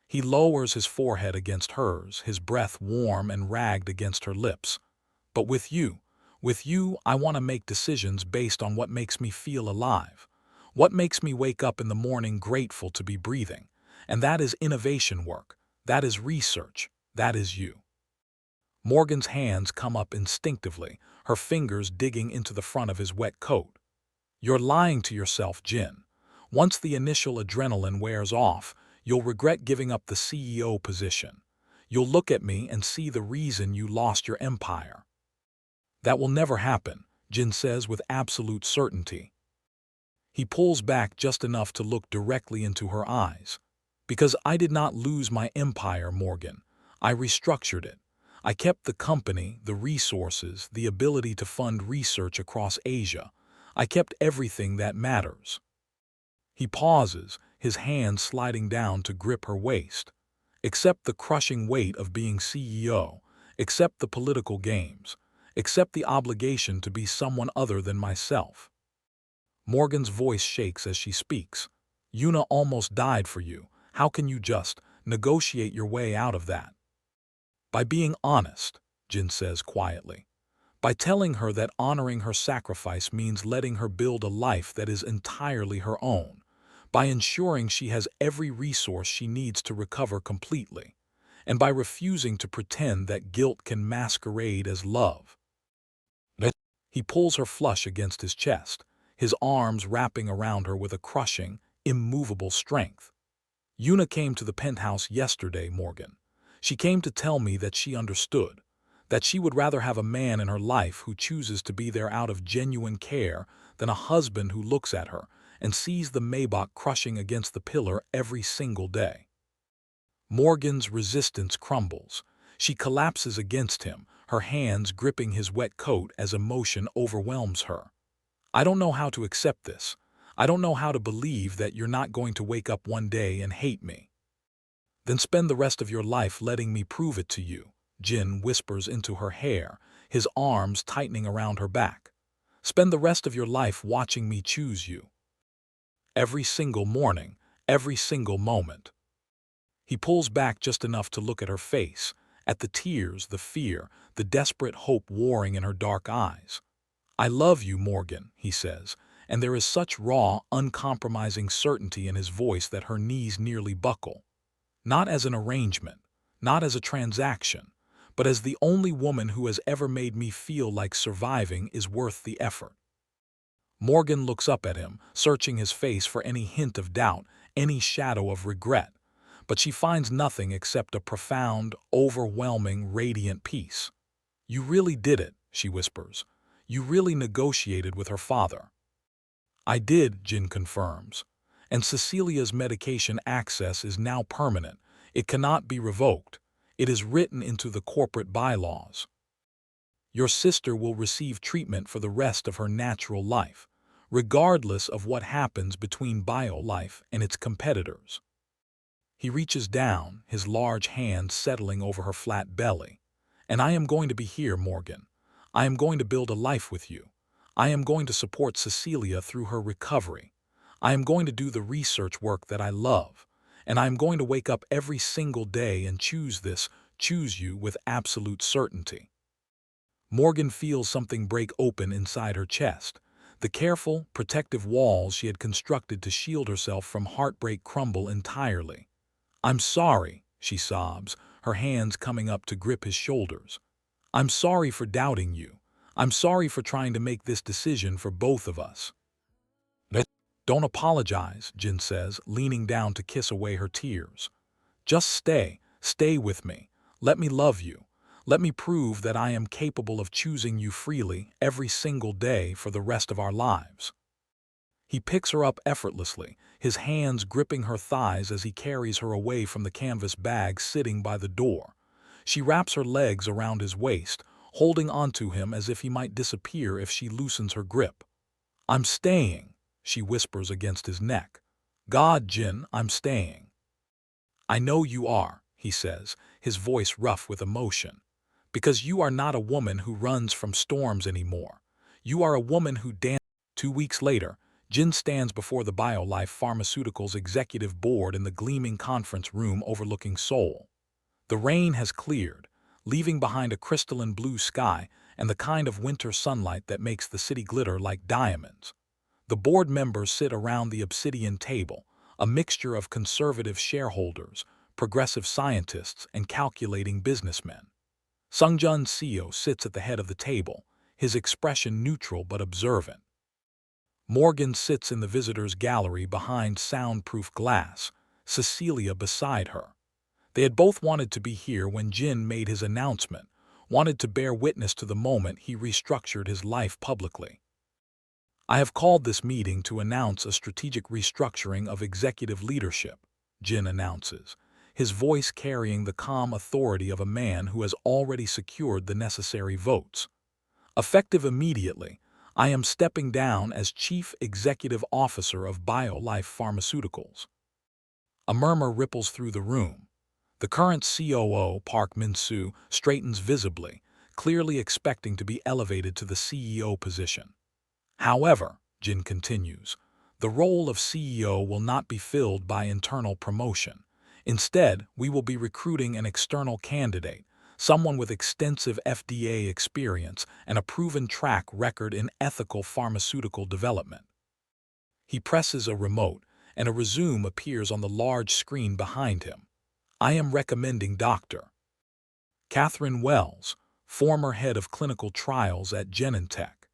He lowers his forehead against hers, his breath warm and ragged against her lips. But with you, I want to make decisions based on what makes me feel alive, what makes me wake up in the morning grateful to be breathing. And that is innovation work, that is research, that is you. Morgan's hands come up instinctively, her fingers digging into the front of his wet coat. You're lying to yourself, Jin. Once the initial adrenaline wears off, you'll regret giving up the CEO position. You'll look at me and see the reason you lost your empire. That will never happen, Jin says with absolute certainty. He pulls back just enough to look directly into her eyes. Because I did not lose my empire, Morgan. I restructured it. I kept the company, the resources, the ability to fund research across Asia. I kept everything that matters. He pauses, his hand sliding down to grip her waist. Accept the crushing weight of being CEO. Accept the political games. Accept the obligation to be someone other than myself. Morgan's voice shakes as she speaks. Yuna almost died for you. How can you just negotiate your way out of that? By being honest, Jin says quietly. By telling her that honoring her sacrifice means letting her build a life that is entirely her own. By ensuring she has every resource she needs to recover completely. And by refusing to pretend that guilt can masquerade as love. He pulls her flush against his chest, his arms wrapping around her with a crushing, immovable strength. Yuna came to the penthouse yesterday, Morgan. She came to tell me that she understood, that she would rather have a man in her life who chooses to be there out of genuine care than a husband who looks at her and sees the Maybach crushing against the pillar every single day. Morgan's resistance crumbles. She collapses against him, her hands gripping his wet coat as emotion overwhelms her. I don't know how to accept this. I don't know how to believe that you're not going to wake up one day and hate me. Then spend the rest of your life letting me prove it to you, Jin whispers into her hair, his arms tightening around her back. Spend the rest of your life watching me choose you. Every single morning, every single moment. He pulls back just enough to look at her face, at the tears, the fear, the desperate hope warring in her dark eyes. I love you, Morgan, he says, and there is such raw, uncompromising certainty in his voice that her knees nearly buckle. Not as an arrangement, not as a transaction, but as the only woman who has ever made me feel like surviving is worth the effort. Morgan looks up at him, searching his face for any hint of doubt, any shadow of regret, but she finds nothing except a profound, overwhelming, radiant peace. You really did it, she whispers. You really negotiated with her father. I did, Jin confirms. And Cecilia's medication access is now permanent. It cannot be revoked. It is written into the corporate bylaws. Your sister will receive treatment for the rest of her natural life, regardless of what happens between BioLife and its competitors. He reaches down, his large hand settling over her flat belly. "And I am going to be here, Morgan. I am going to build a life with you. I am going to support Cecilia through her recovery. I am going to do the research work that I love. And I am going to wake up every single day and choose you with absolute certainty." Morgan feels something break open inside her chest. The careful, protective walls she had constructed to shield herself from heartbreak crumble entirely. "I'm sorry," she sobs, her hands coming up to grip his shoulders. "I'm sorry for doubting you. I'm sorry for trying to make this decision for both of us." "Don't apologize," Jin says, leaning down to kiss away her tears. "Just stay with me. Let me love you. Let me prove that I am capable of choosing you freely every single day for the rest of our lives." He picks her up effortlessly, his hands gripping her thighs as he carries her away from the canvas bag sitting by the door. She wraps her legs around his waist, holding onto him as if he might disappear if she loosens her grip. "I'm staying," she whispers against his neck. "God, Jin, I'm staying." "I know you are," he says, his voice rough with emotion. "Because you are not a woman who runs from storms anymore. You are a woman who dances." 2 weeks later, Jin stands before the BioLife Pharmaceuticals executive board in the gleaming conference room overlooking Seoul. The rain has cleared, leaving behind a crystalline blue sky and the kind of winter sunlight that makes the city glitter like diamonds. The board members sit around the obsidian table, a mixture of conservative shareholders, progressive scientists, and calculating businessmen. Sungjun Seo sits at the head of the table, his expression neutral but observant. Morgan sits in the visitors' gallery behind soundproof glass, Cecilia beside her. They had both wanted to be here when Jin made his announcement, wanted to bear witness to the moment he restructured his life publicly. "I have called this meeting to announce a strategic restructuring of executive leadership," Jin announces, his voice carrying the calm authority of a man who has already secured the necessary votes. "Effective immediately, I am stepping down as Chief Executive Officer of BioLife Pharmaceuticals." A murmur ripples through the room. The current COO, Park Min-soo, straightens visibly, clearly expecting to be elevated to the CEO position. "However," Jin continues, "the role of CEO will not be filled by internal promotion. Instead, we will be recruiting an external candidate, someone with extensive FDA experience and a proven track record in ethical pharmaceutical development." He presses a remote, and a resume appears on the large screen behind him. "I am recommending Dr. Catherine Wells, former head of clinical trials at Genentech.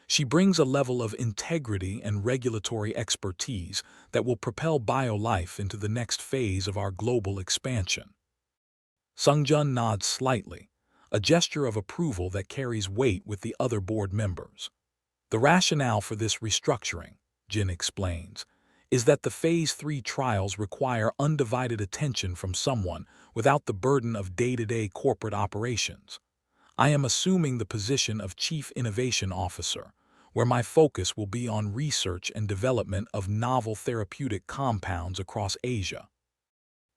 She brings a level of integrity and regulatory expertise that will propel BioLife into the next phase of our global expansion." Sungjun nods slightly, a gesture of approval that carries weight with the other board members. "The rationale for this restructuring," Jin explains, "is that the Phase 3 trials require undivided attention from someone without the burden of day-to-day corporate operations. I am assuming the position of Chief Innovation Officer, where my focus will be on research and development of novel therapeutic compounds across Asia."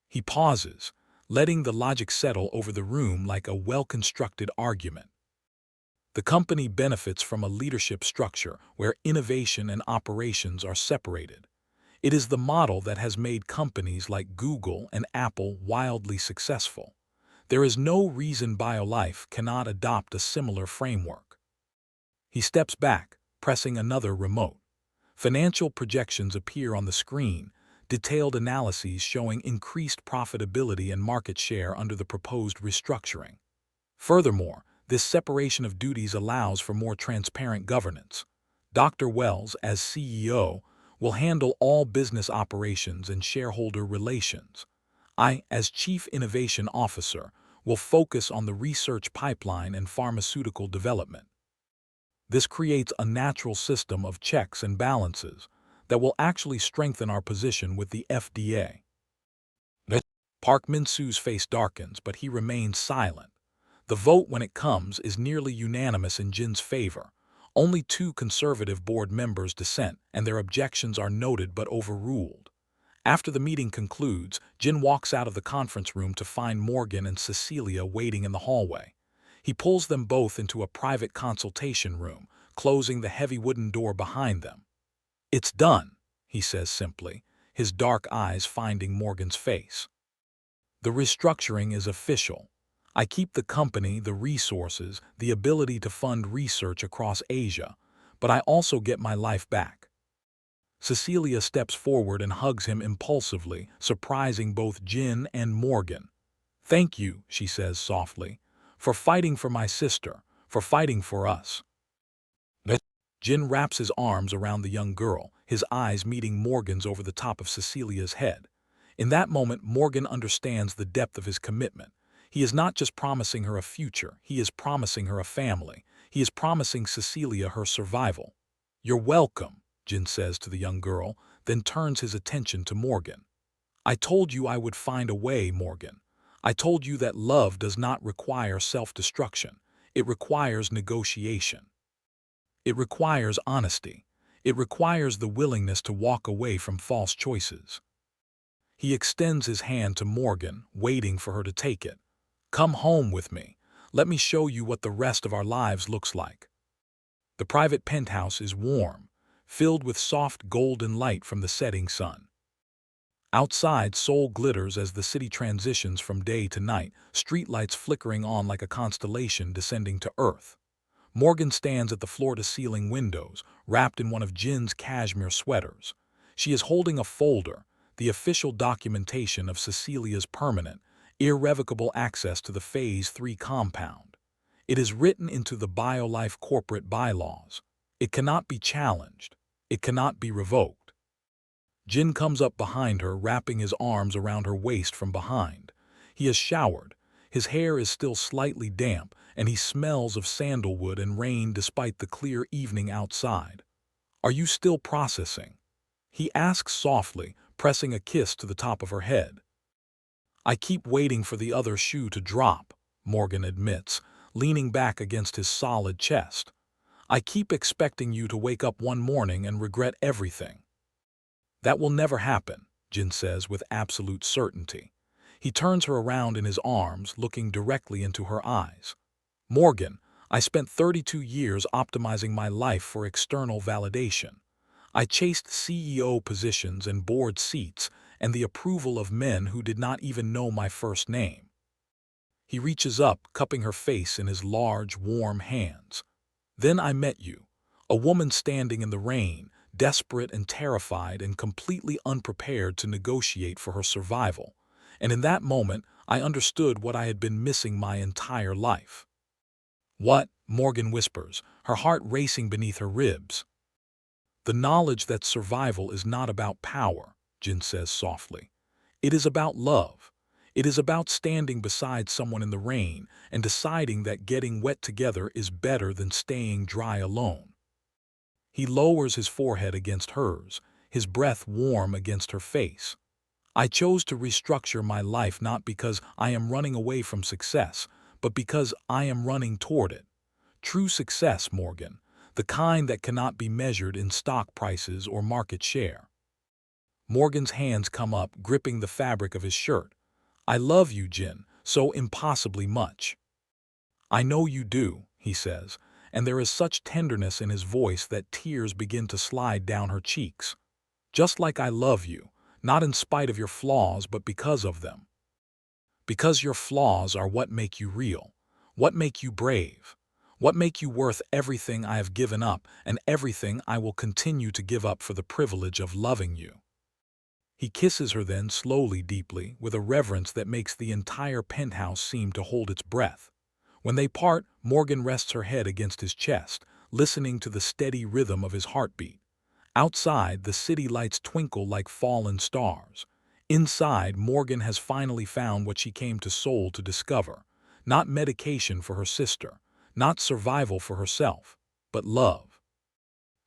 He pauses, letting the logic settle over the room like a well-constructed argument. "The company benefits from a leadership structure where innovation and operations are separated. It is the model that has made companies like Google and Apple wildly successful. There is no reason BioLife cannot adopt a similar framework." He steps back, pressing another remote. Financial projections appear on the screen, detailed analyses showing increased profitability and market share under the proposed restructuring. Furthermore, this separation of duties allows for more transparent governance. Dr. Wells, as CEO, will handle all business operations and shareholder relations. I, as Chief Innovation Officer, will focus on the research pipeline and pharmaceutical development. This creates a natural system of checks and balances that will actually strengthen our position with the FDA. Park Min-soo's face darkens, but he remains silent. The vote, when it comes, is nearly unanimous in Jin's favor. Only 2 conservative board members dissent, and their objections are noted but overruled. After the meeting concludes, Jin walks out of the conference room to find Morgan and Cecilia waiting in the hallway. He pulls them both into a private consultation room, closing the heavy wooden door behind them. "It's done," he says simply, his dark eyes finding Morgan's face. "The restructuring is official. I keep the company, the resources, the ability to fund research across Asia, but I also get my life back." Cecilia steps forward and hugs him impulsively, surprising both Jin and Morgan. "Thank you," she says softly, "for fighting for my sister, for fighting for us." Jin wraps his arms around the young girl, his eyes meeting Morgan's over the top of Cecilia's head. In that moment, Morgan understands the depth of his commitment. He is not just promising her a future, he is promising her a family. He is promising Cecilia her survival. "You're welcome," Jin says to the young girl, then turns his attention to Morgan. "I told you I would find a way, Morgan. I told you that love does not require self-destruction. It requires negotiation. It requires honesty. It requires the willingness to walk away from false choices." He extends his hand to Morgan, waiting for her to take it. "Come home with me. Let me show you what the rest of our lives looks like." The private penthouse is warm, filled with soft golden light from the setting sun. Outside, Seoul glitters as the city transitions from day to night, streetlights flickering on like a constellation descending to earth. Morgan stands at the floor-to-ceiling windows, wrapped in one of Jin's cashmere sweaters. She is holding a folder, the official documentation of Cecilia's permanent, irrevocable access to the Phase 3 compound. It is written into the BioLife corporate bylaws. It cannot be challenged. It cannot be revoked. Jin comes up behind her, wrapping his arms around her waist from behind. He has showered. His hair is still slightly damp, and he smells of sandalwood and rain despite the clear evening outside. "Are you still processing?" he asks softly, pressing a kiss to the top of her head. "I keep waiting for the other shoe to drop," Morgan admits, leaning back against his solid chest. "I keep expecting you to wake up one morning and regret everything." "That will never happen," Jin says with absolute certainty. He turns her around in his arms, looking directly into her eyes. "Morgan, I spent 32 years optimizing my life for external validation. I chased CEO positions and board seats and the approval of men who did not even know my first name." He reaches up, cupping her face in his large, warm hands. "Then I met you, a woman standing in the rain, desperate and terrified and completely unprepared to negotiate for her survival. And in that moment, I understood what I had been missing my entire life." "What?" Morgan whispers, her heart racing beneath her ribs. "The knowledge that survival is not about power," Jin says softly. "It is about love. It is about standing beside someone in the rain and deciding that getting wet together is better than staying dry alone." He lowers his forehead against hers, his breath warm against her face. "I chose to restructure my life not because I am running away from success, but because I am running toward it. True success, Morgan, the kind that cannot be measured in stock prices or market share." Morgan's hands come up, gripping the fabric of his shirt. "I love you, Jin, so impossibly much." "I know you do," he says, and there is such tenderness in his voice that tears begin to slide down her cheeks. "Just like I love you, not in spite of your flaws but because of them. Because your flaws are what make you real, what make you brave, what make you worth everything I have given up and everything I will continue to give up for the privilege of loving you." He kisses her then slowly, deeply, with a reverence that makes the entire penthouse seem to hold its breath. When they part, Morgan rests her head against his chest, listening to the steady rhythm of his heartbeat. Outside, the city lights twinkle like fallen stars. Inside, Morgan has finally found what she came to Seoul to discover. Not medication for her sister, not survival for herself, but love.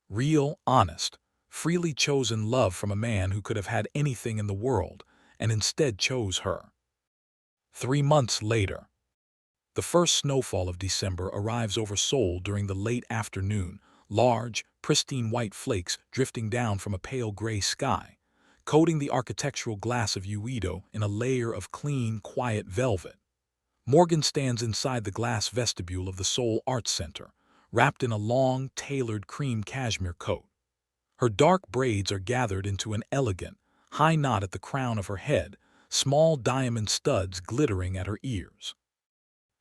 Real, honest, freely chosen love from a man who could have had anything in the world, and instead chose her. 3 months later. The first snowfall of December arrives over Seoul during the late afternoon, large, pristine white flakes drifting down from a pale gray sky. coating the architectural glass of Uido in a layer of clean, quiet velvet. Morgan stands inside the glass vestibule of the Seoul Arts Center, wrapped in a long, tailored cream cashmere coat. Her dark braids are gathered into an elegant, high knot at the crown of her head, small diamond studs glittering at her ears.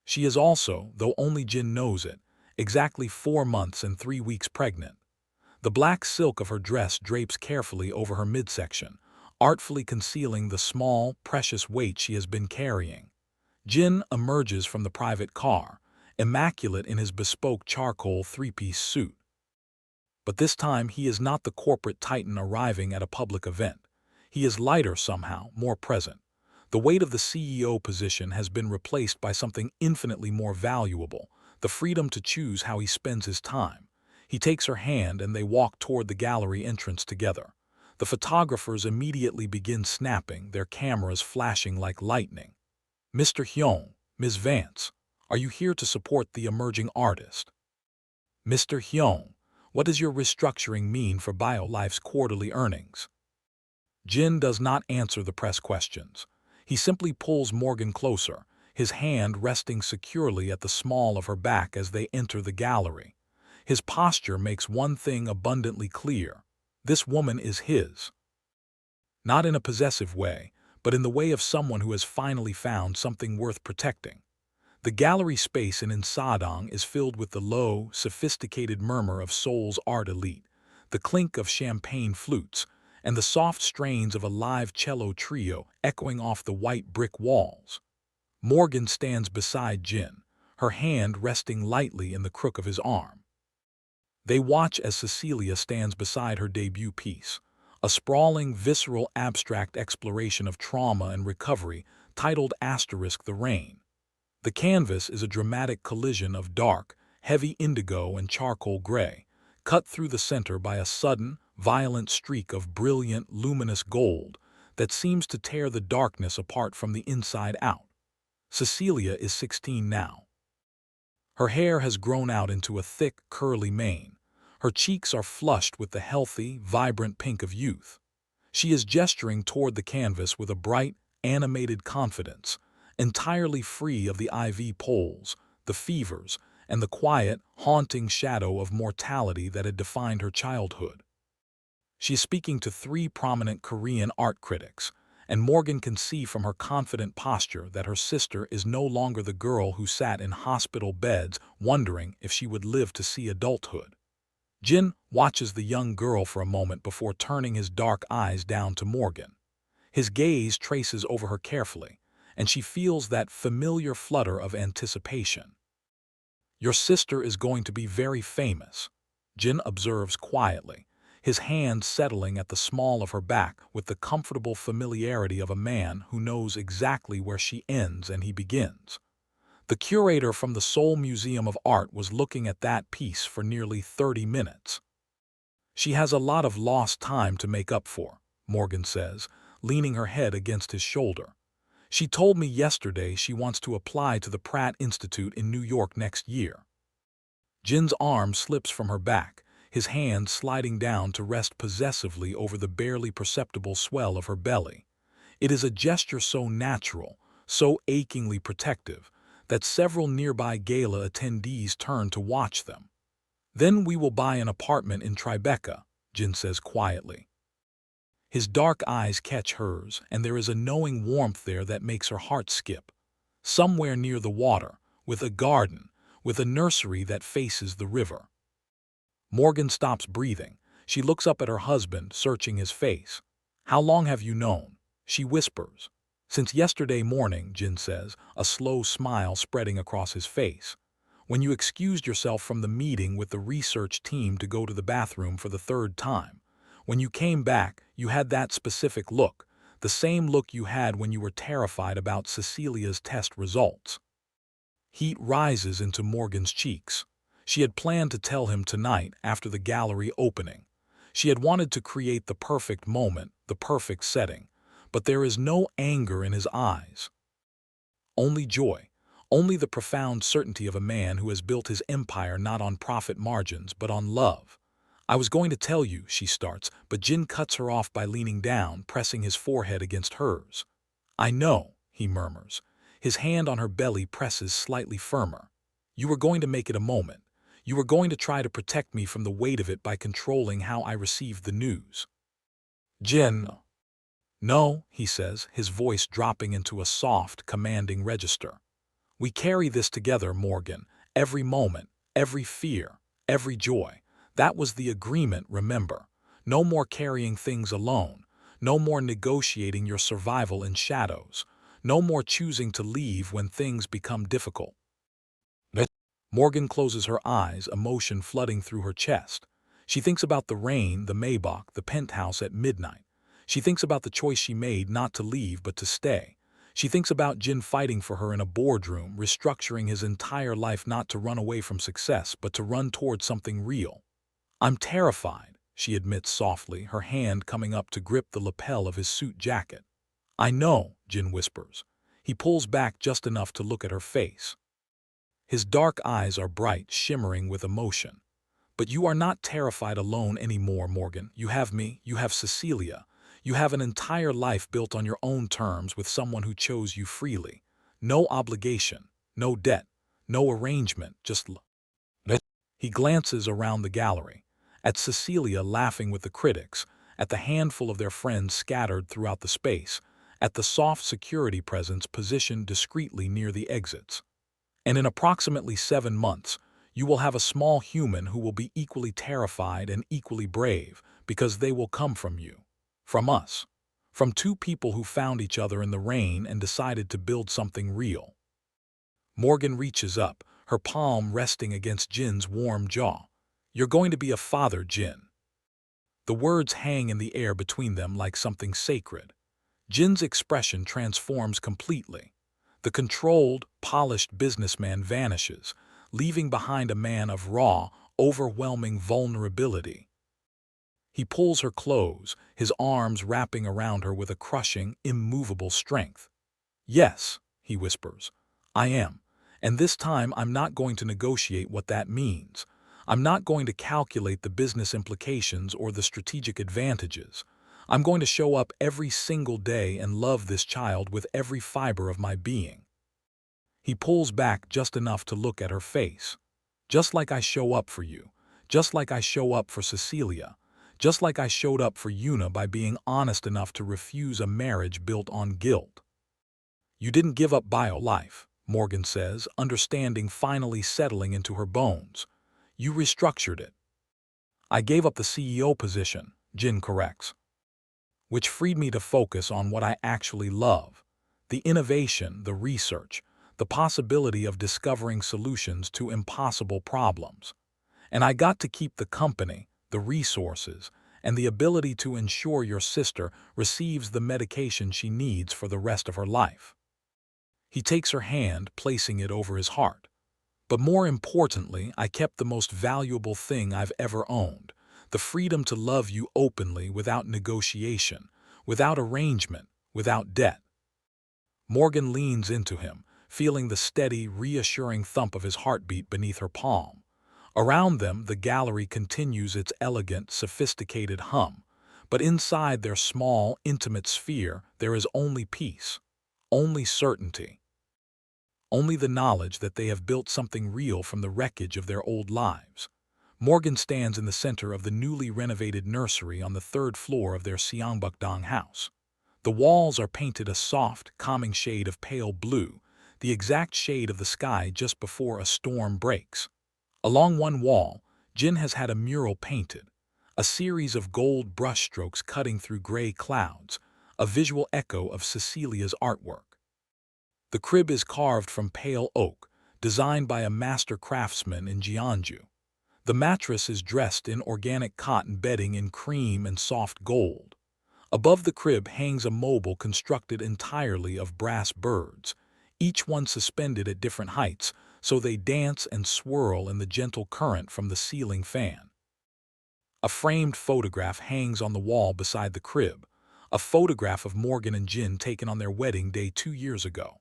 She is also, though only Jin knows it, exactly 4 months and 3 weeks pregnant. The black silk of her dress drapes carefully over her midsection, artfully concealing the small, precious weight she has been carrying. Jin emerges from the private car, immaculate in his bespoke charcoal three-piece suit. But this time he is not the corporate titan arriving at a public event. He is lighter somehow, more present. The weight of the CEO position has been replaced by something infinitely more valuable, the freedom to choose how he spends his time. He takes her hand and they walk toward the gallery entrance together. The photographers immediately begin snapping, their cameras flashing like lightning. "Mr. Hyeong, Ms. Vance, are you here to support the emerging artist?" "Mr. Hyeong, what does your restructuring mean for BioLife's quarterly earnings?" Jin does not answer the press questions. He simply pulls Morgan closer, his hand resting securely at the small of her back as they enter the gallery. His posture makes one thing abundantly clear: this woman is his. Not in a possessive way, but in the way of someone who has finally found something worth protecting. The gallery space in Insadong is filled with the low, sophisticated murmur of Seoul's art elite, the clink of champagne flutes, and the soft strains of a live cello trio echoing off the white brick walls. Morgan stands beside Jin, her hand resting lightly in the crook of his arm. They watch as Cecilia stands beside her debut piece, a sprawling, visceral, abstract exploration of trauma and recovery titled *The Rain. The canvas is a dramatic collision of dark, heavy indigo and charcoal gray, cut through the center by a sudden, violent streak of brilliant, luminous gold that seems to tear the darkness apart from the inside out. Cecilia is 16 now. Her hair has grown out into a thick, curly mane. Her cheeks are flushed with the healthy, vibrant pink of youth. She is gesturing toward the canvas with a bright, animated confidence, entirely free of the IV poles, the fevers, and the quiet, haunting shadow of mortality that had defined her childhood. She is speaking to 3 prominent Korean art critics, and Morgan can see from her confident posture that her sister is no longer the girl who sat in hospital beds wondering if she would live to see adulthood. Jin watches the young girl for a moment before turning his dark eyes down to Morgan. His gaze traces over her carefully, and she feels that familiar flutter of anticipation. "Your sister is going to be very famous," Jin observes quietly, his hand settling at the small of her back with the comfortable familiarity of a man who knows exactly where she ends and he begins. The curator from the Seoul Museum of Art was looking at that piece for nearly 30 minutes. "She has a lot of lost time to make up for," Morgan says, leaning her head against his shoulder. "She told me yesterday she wants to apply to the Pratt Institute in New York next year." Jin's arm slips from her back, his hand sliding down to rest possessively over the barely perceptible swell of her belly. It is a gesture so natural, so achingly protective, that several nearby gala attendees turn to watch them. "Then we will buy an apartment in Tribeca," Jin says quietly. His dark eyes catch hers, and there is a knowing warmth there that makes her heart skip. Somewhere near the water, with a garden, with a nursery that faces the river. Morgan stops breathing. She looks up at her husband, searching his face. "How long have you known?" she whispers. "Since yesterday morning," Jin says, a slow smile spreading across his face. "When you excused yourself from the meeting with the research team to go to the bathroom for the 3rd time. When you came back, you had that specific look, the same look you had when you were terrified about Cecilia's test results." Heat rises into Morgan's cheeks. She had planned to tell him tonight after the gallery opening. She had wanted to create the perfect moment, the perfect setting. But there is no anger in his eyes. Only joy, only the profound certainty of a man who has built his empire not on profit margins but on love. I was going to tell you, she starts, but Jin cuts her off by leaning down, pressing his forehead against hers. I know, he murmurs. His hand on her belly presses slightly firmer. You were going to make it a moment. You were going to try to protect me from the weight of it by controlling how I received the news. Jin. No, he says, his voice dropping into a soft, commanding register. We carry this together, Morgan. Every moment, every fear, every joy. That was the agreement, remember. No more carrying things alone. No more negotiating your survival in shadows. No more choosing to leave when things become difficult. Morgan closes her eyes, emotion flooding through her chest. She thinks about the rain, the Maybach, the penthouse at midnight. She thinks about the choice she made not to leave but to stay. She thinks about Jin fighting for her in a boardroom, restructuring his entire life not to run away from success but to run toward something real. I'm terrified, she admits softly, her hand coming up to grip the lapel of his suit jacket. I know, Jin whispers. He pulls back just enough to look at her face. His dark eyes are bright, shimmering with emotion. But you are not terrified alone anymore, Morgan. You have me, you have Cecilia. You have an entire life built on your own terms with someone who chose you freely. No obligation, no debt, no arrangement, just love. He glances around the gallery, at Cecilia laughing with the critics, at the handful of their friends scattered throughout the space, at the soft security presence positioned discreetly near the exits. And in approximately 7 months, you will have a small human who will be equally terrified and equally brave because they will come from you, from us, from two people who found each other in the rain and decided to build something real. Morgan reaches up, her palm resting against Jin's warm jaw. You're going to be a father, Jin. The words hang in the air between them like something sacred. Jin's expression transforms completely. The controlled, polished businessman vanishes, leaving behind a man of raw, overwhelming vulnerability. He pulls her close, his arms wrapping around her with a crushing, immovable strength. Yes, he whispers, I am. And this time I'm not going to negotiate what that means. I'm not going to calculate the business implications or the strategic advantages. I'm going to show up every single day and love this child with every fiber of my being. He pulls back just enough to look at her face. Just like I show up for you. Just like I show up for Cecilia. Just like I showed up for Yuna by being honest enough to refuse a marriage built on guilt. You didn't give up bio-life, Morgan says, understanding finally settling into her bones. You restructured it. I gave up the CEO position, Jin corrects, which freed me to focus on what I actually love. The innovation, the research, the possibility of discovering solutions to impossible problems. And I got to keep the company, the resources, and the ability to ensure your sister receives the medication she needs for the rest of her life. He takes her hand, placing it over his heart. But more importantly, I kept the most valuable thing I've ever owned, the freedom to love you openly without negotiation, without arrangement, without debt. Morgan leans into him, feeling the steady, reassuring thump of his heartbeat beneath her palm. Around them, the gallery continues its elegant, sophisticated hum, but inside their small, intimate sphere, there is only peace, only certainty, only the knowledge that they have built something real from the wreckage of their old lives. Morgan stands in the center of the newly renovated nursery on the 3rd floor of their Seongbukdong house. The walls are painted a soft, calming shade of pale blue, the exact shade of the sky just before a storm breaks. Along one wall, Jin has had a mural painted, a series of gold brushstrokes cutting through gray clouds, a visual echo of Cecilia's artwork. The crib is carved from pale oak, designed by a master craftsman in Jeonju. The mattress is dressed in organic cotton bedding in cream and soft gold. Above the crib hangs a mobile constructed entirely of brass birds, each one suspended at different heights, so they dance and swirl in the gentle current from the ceiling fan. A framed photograph hangs on the wall beside the crib, a photograph of Morgan and Jin taken on their wedding day 2 years ago.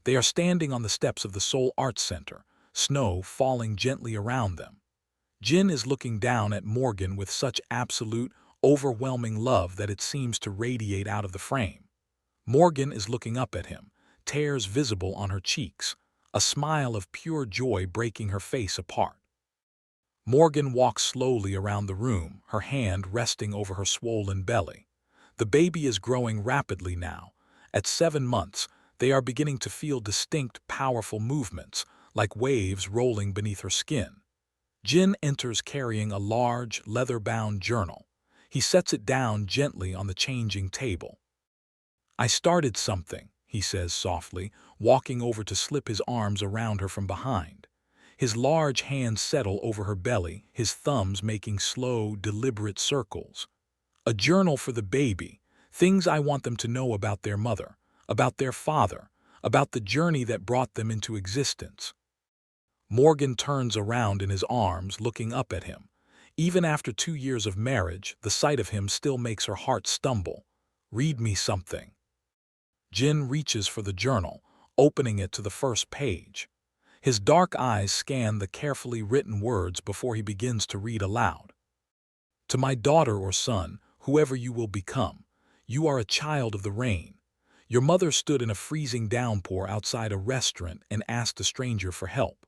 They are standing on the steps of the Seoul Arts Center, snow falling gently around them. Jin is looking down at Morgan with such absolute, overwhelming love that it seems to radiate out of the frame. Morgan is looking up at him, tears visible on her cheeks, a smile of pure joy breaking her face apart. Morgan walks slowly around the room, her hand resting over her swollen belly. The baby is growing rapidly now. At 7 months, they are beginning to feel distinct, powerful movements, like waves rolling beneath her skin. Jin enters carrying a large, leather-bound journal. He sets it down gently on the changing table. "I started something," he says softly, walking over to slip his arms around her from behind. His large hands settle over her belly, his thumbs making slow, deliberate circles. "A journal for the baby, things I want them to know about their mother, about their father, about the journey that brought them into existence." Morgan turns around in his arms, looking up at him. Even after 2 years of marriage, the sight of him still makes her heart stumble. "Read me something." Jin reaches for the journal, opening it to the first page. His dark eyes scan the carefully written words before he begins to read aloud. "To my daughter or son, whoever you will become, you are a child of the rain. Your mother stood in a freezing downpour outside a restaurant and asked a stranger for help.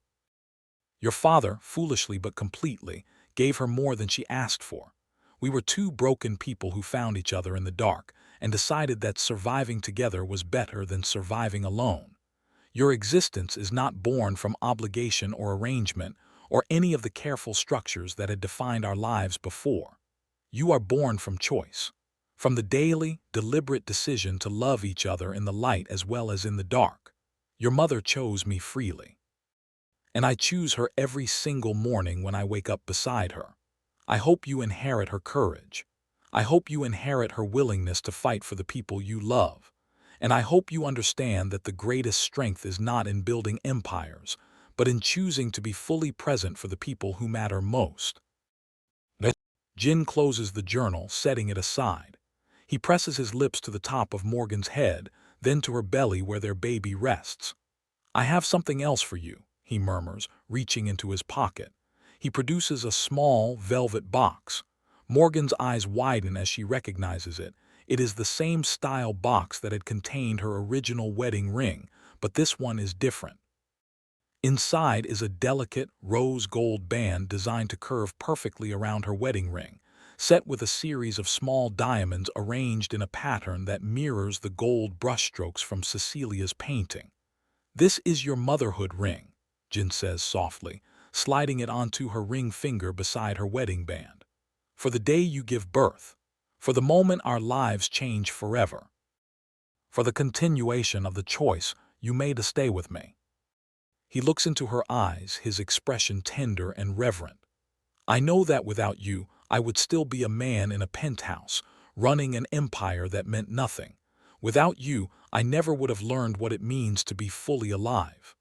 Your father, foolishly but completely, gave her more than she asked for. We were two broken people who found each other in the dark and decided that surviving together was better than surviving alone. Your existence is not born from obligation or arrangement or any of the careful structures that had defined our lives before. You are born from choice, from the daily, deliberate decision to love each other in the light as well as in the dark. Your mother chose me freely. And I choose her every single morning when I wake up beside her. I hope you inherit her courage. I hope you inherit her willingness to fight for the people you love. And I hope you understand that the greatest strength is not in building empires, but in choosing to be fully present for the people who matter most." Jin closes the journal, setting it aside. He presses his lips to the top of Morgan's head, then to her belly where their baby rests. "I have something else for you," he murmurs, reaching into his pocket. He produces a small, velvet box. Morgan's eyes widen as she recognizes it. It is the same style box that had contained her original wedding ring, but this one is different. Inside is a delicate, rose gold band designed to curve perfectly around her wedding ring, set with a series of small diamonds arranged in a pattern that mirrors the gold brushstrokes from Cecilia's painting. "This is your motherhood ring," Jin says softly, sliding it onto her ring finger beside her wedding band. "For the day you give birth, for the moment our lives change forever, for the continuation of the choice you made to stay with me." He looks into her eyes, his expression tender and reverent. "I know that without you, I would still be a man in a penthouse, running an empire that meant nothing. Without you, I never would have learned what it means to be fully alive."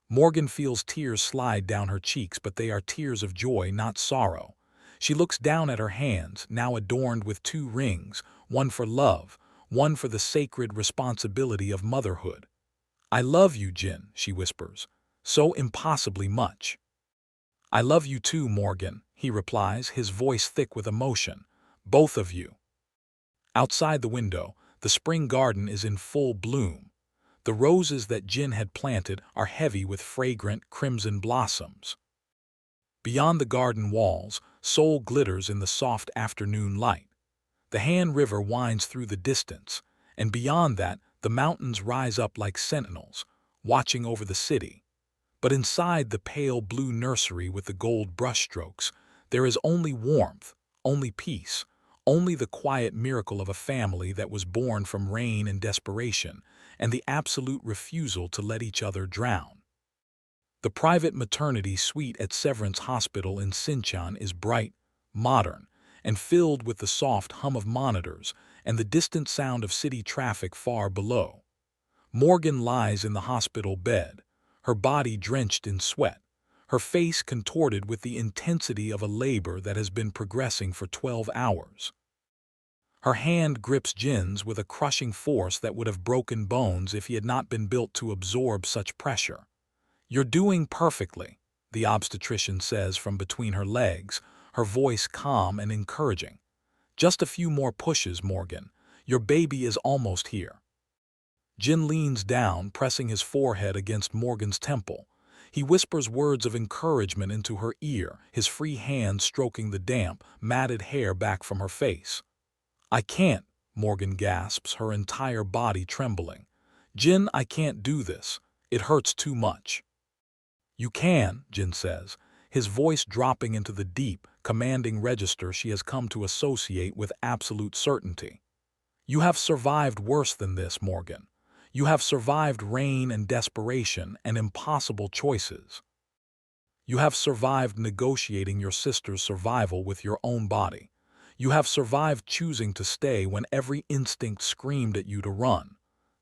Morgan feels tears slide down her cheeks, but they are tears of joy, not sorrow. She looks down at her hands, now adorned with 2 rings, one for love, one for the sacred responsibility of motherhood. "I love you, Jin," she whispers, "so impossibly much." "I love you too, Morgan," he replies, his voice thick with emotion. "Both of you." Outside the window, the spring garden is in full bloom. The roses that Jin had planted are heavy with fragrant crimson blossoms. Beyond the garden walls, Seoul glitters in the soft afternoon light. The Han River winds through the distance, and beyond that, the mountains rise up like sentinels, watching over the city. But inside the pale blue nursery with the gold brushstrokes, there is only warmth, only peace, only the quiet miracle of a family that was born from rain and desperation, and the absolute refusal to let each other drown. The private maternity suite at Severance Hospital in Sinchon is bright, modern, and filled with the soft hum of monitors and the distant sound of city traffic far below. Morgan lies in the hospital bed, her body drenched in sweat, her face contorted with the intensity of a labor that has been progressing for 12 hours. Her hand grips Jin's with a crushing force that would have broken bones if he had not been built to absorb such pressure. "You're doing perfectly," the obstetrician says from between her legs, her voice calm and encouraging. Just a few more pushes, Morgan. Your baby is almost here. Jin leans down, pressing his forehead against Morgan's temple. He whispers words of encouragement into her ear, his free hand stroking the damp, matted hair back from her face. I can't, Morgan gasps, her entire body trembling. Jin, I can't do this. It hurts too much. You can, Jin says, his voice dropping into the deep, commanding register she has come to associate with absolute certainty. You have survived worse than this, Morgan. You have survived rain and desperation and impossible choices. You have survived negotiating your sister's survival with your own body. You have survived choosing to stay when every instinct screamed at you to run.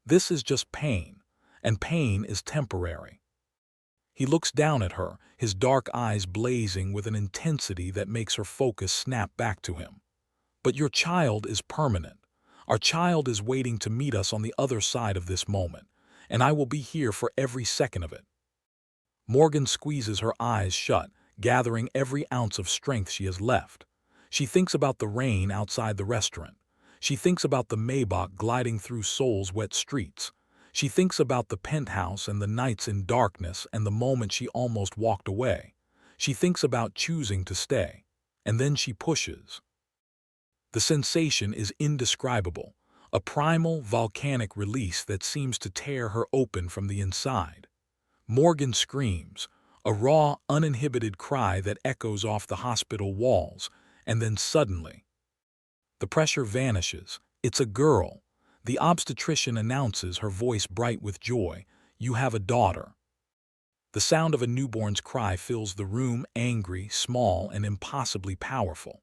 This is just pain, and pain is temporary. He looks down at her, his dark eyes blazing with an intensity that makes her focus snap back to him. But your child is permanent. Our child is waiting to meet us on the other side of this moment, and I will be here for every second of it. Morgan squeezes her eyes shut, gathering every ounce of strength she has left. She thinks about the rain outside the restaurant. She thinks about the Maybach gliding through Seoul's wet streets. She thinks about the penthouse and the nights in darkness and the moment she almost walked away. She thinks about choosing to stay. And then she pushes. The sensation is indescribable, a primal, volcanic release that seems to tear her open from the inside. Morgan screams, a raw, uninhibited cry that echoes off the hospital walls, and then suddenly, the pressure vanishes. It's a girl. The obstetrician announces, her voice bright with joy, you have a daughter. The sound of a newborn's cry fills the room, angry, small, and impossibly powerful.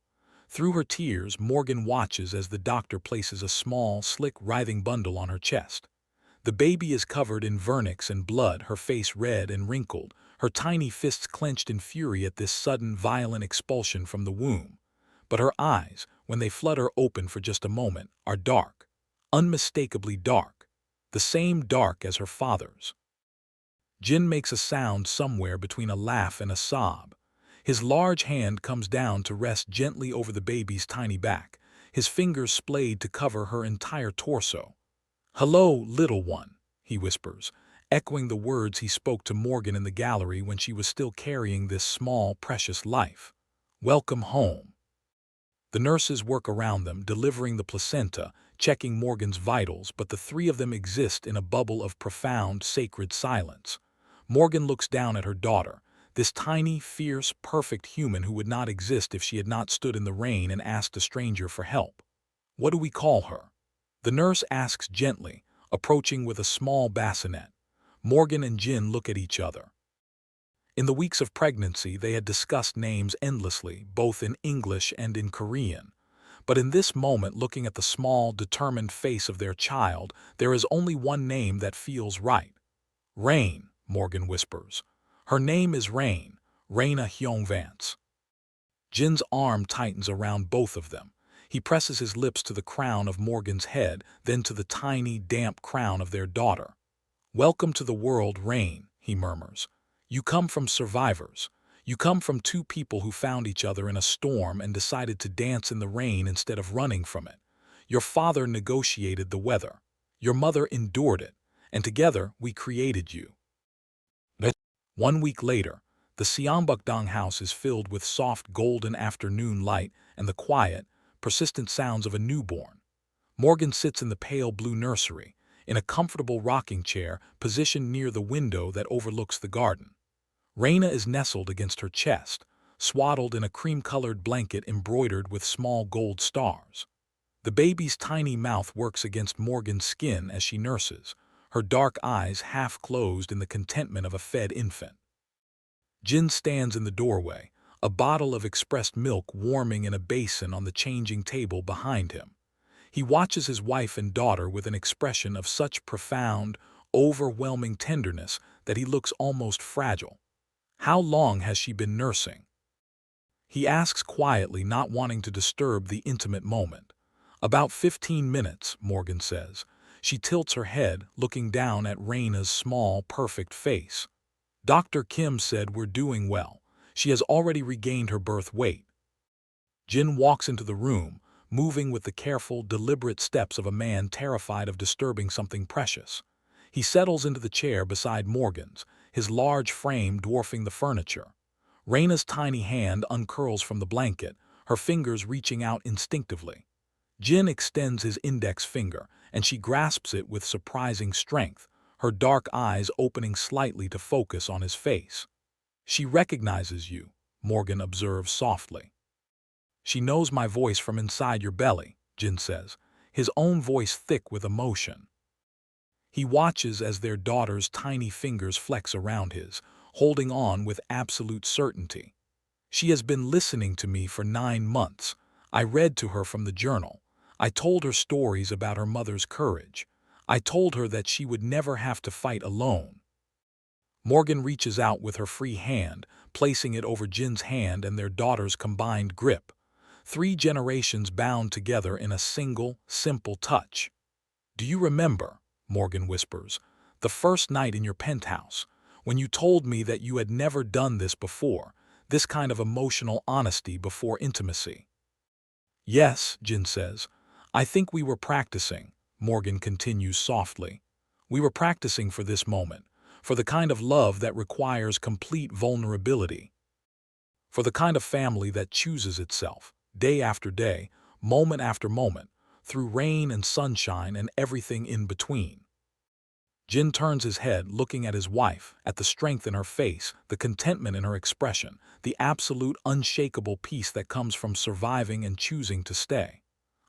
Through her tears, Morgan watches as the doctor places a small, slick, writhing bundle on her chest. The baby is covered in vernix and blood, her face red and wrinkled, her tiny fists clenched in fury at this sudden, violent expulsion from the womb. But her eyes, when they flutter open for just a moment, are dark, unmistakably dark, the same dark as her father's. Jin makes a sound somewhere between a laugh and a sob. His large hand comes down to rest gently over the baby's tiny back, his fingers splayed to cover her entire torso. "Hello, little one," he whispers, echoing the words he spoke to Morgan in the gallery when she was still carrying this small, precious life. "Welcome home." The nurses work around them, delivering the placenta, checking Morgan's vitals, but the three of them exist in a bubble of profound, sacred silence. Morgan looks down at her daughter, this tiny, fierce, perfect human who would not exist if she had not stood in the rain and asked a stranger for help. "What do we call her?" The nurse asks gently, approaching with a small bassinet. Morgan and Jin look at each other. In the weeks of pregnancy, they had discussed names endlessly, both in English and in Korean. But in this moment, looking at the small, determined face of their child, there is only one name that feels right. "Rain," Morgan whispers. "Her name is Rain, Jin Hyeong Vance." Jin's arm tightens around both of them. He presses his lips to the crown of Morgan's head, then to the tiny, damp crown of their daughter. "Welcome to the world, Rain," he murmurs. "You come from survivors. You come from two people who found each other in a storm and decided to dance in the rain instead of running from it. Your father negotiated the weather. Your mother endured it. And together, we created you." 1 week later, the Seonbukdong house is filled with soft golden afternoon light and the quiet, persistent sounds of a newborn. Morgan sits in the pale blue nursery, in a comfortable rocking chair positioned near the window that overlooks the garden. Raina is nestled against her chest, swaddled in a cream-colored blanket embroidered with small gold stars. The baby's tiny mouth works against Morgan's skin as she nurses, her dark eyes half closed in the contentment of a fed infant. Jin stands in the doorway, a bottle of expressed milk warming in a basin on the changing table behind him. He watches his wife and daughter with an expression of such profound, overwhelming tenderness that he looks almost fragile. "How long has she been nursing?" he asks quietly, not wanting to disturb the intimate moment. "About 15 minutes, Morgan says. She tilts her head, looking down at Raina's small, perfect face. Dr. Kim said we're doing well. She has already regained her birth weight. Jin walks into the room, moving with the careful, deliberate steps of a man terrified of disturbing something precious. He settles into the chair beside Morgan's, his large frame dwarfing the furniture. Raina's tiny hand uncurls from the blanket, her fingers reaching out instinctively. Jin extends his index finger, and she grasps it with surprising strength, her dark eyes opening slightly to focus on his face. "She recognizes you," Morgan observes softly. "She knows my voice from inside your belly," Jin says, his own voice thick with emotion. He watches as their daughter's tiny fingers flex around his, holding on with absolute certainty. "She has been listening to me for 9 months. I read to her from the journal. I told her stories about her mother's courage. I told her that she would never have to fight alone." Morgan reaches out with her free hand, placing it over Jin's hand and their daughter's combined grip. 3 generations bound together in a single, simple touch. "Do you remember," Morgan whispers, "the first night in your penthouse, when you told me that you had never done this before, this kind of emotional honesty before intimacy?" "Yes," Jin says. "I think we were practicing," Morgan continues softly. "We were practicing for this moment, for the kind of love that requires complete vulnerability, for the kind of family that chooses itself, day after day, moment after moment, through rain and sunshine and everything in between." Jin turns his head, looking at his wife, at the strength in her face, the contentment in her expression, the absolute unshakable peace that comes from surviving and choosing to stay.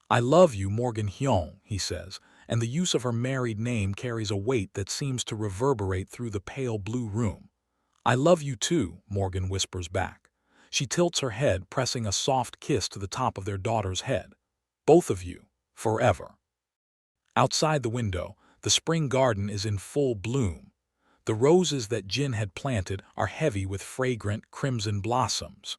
"I love you, Morgan Hyeong," he says, and the use of her married name carries a weight that seems to reverberate through the pale blue room. "I love you too," Morgan whispers back. She tilts her head, pressing a soft kiss to the top of their daughter's head. "Both of you, forever." Outside the window, the spring garden is in full bloom. The roses that Jin had planted are heavy with fragrant crimson blossoms.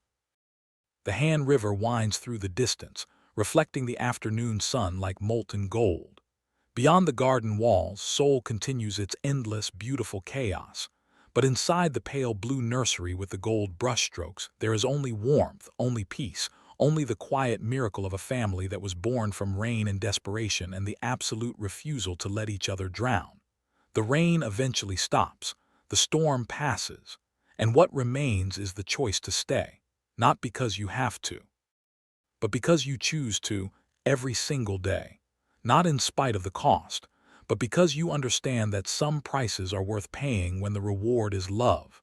The Han River winds through the distance, reflecting the afternoon sun like molten gold. Beyond the garden walls, Seoul continues its endless, beautiful chaos. But inside the pale blue nursery with the gold brushstrokes, there is only warmth, only peace, only the quiet miracle of a family that was born from rain and desperation and the absolute refusal to let each other drown. The rain eventually stops, the storm passes, and what remains is the choice to stay, not because you have to, but because you choose to, every single day. Not in spite of the cost, but because you understand that some prices are worth paying when the reward is love.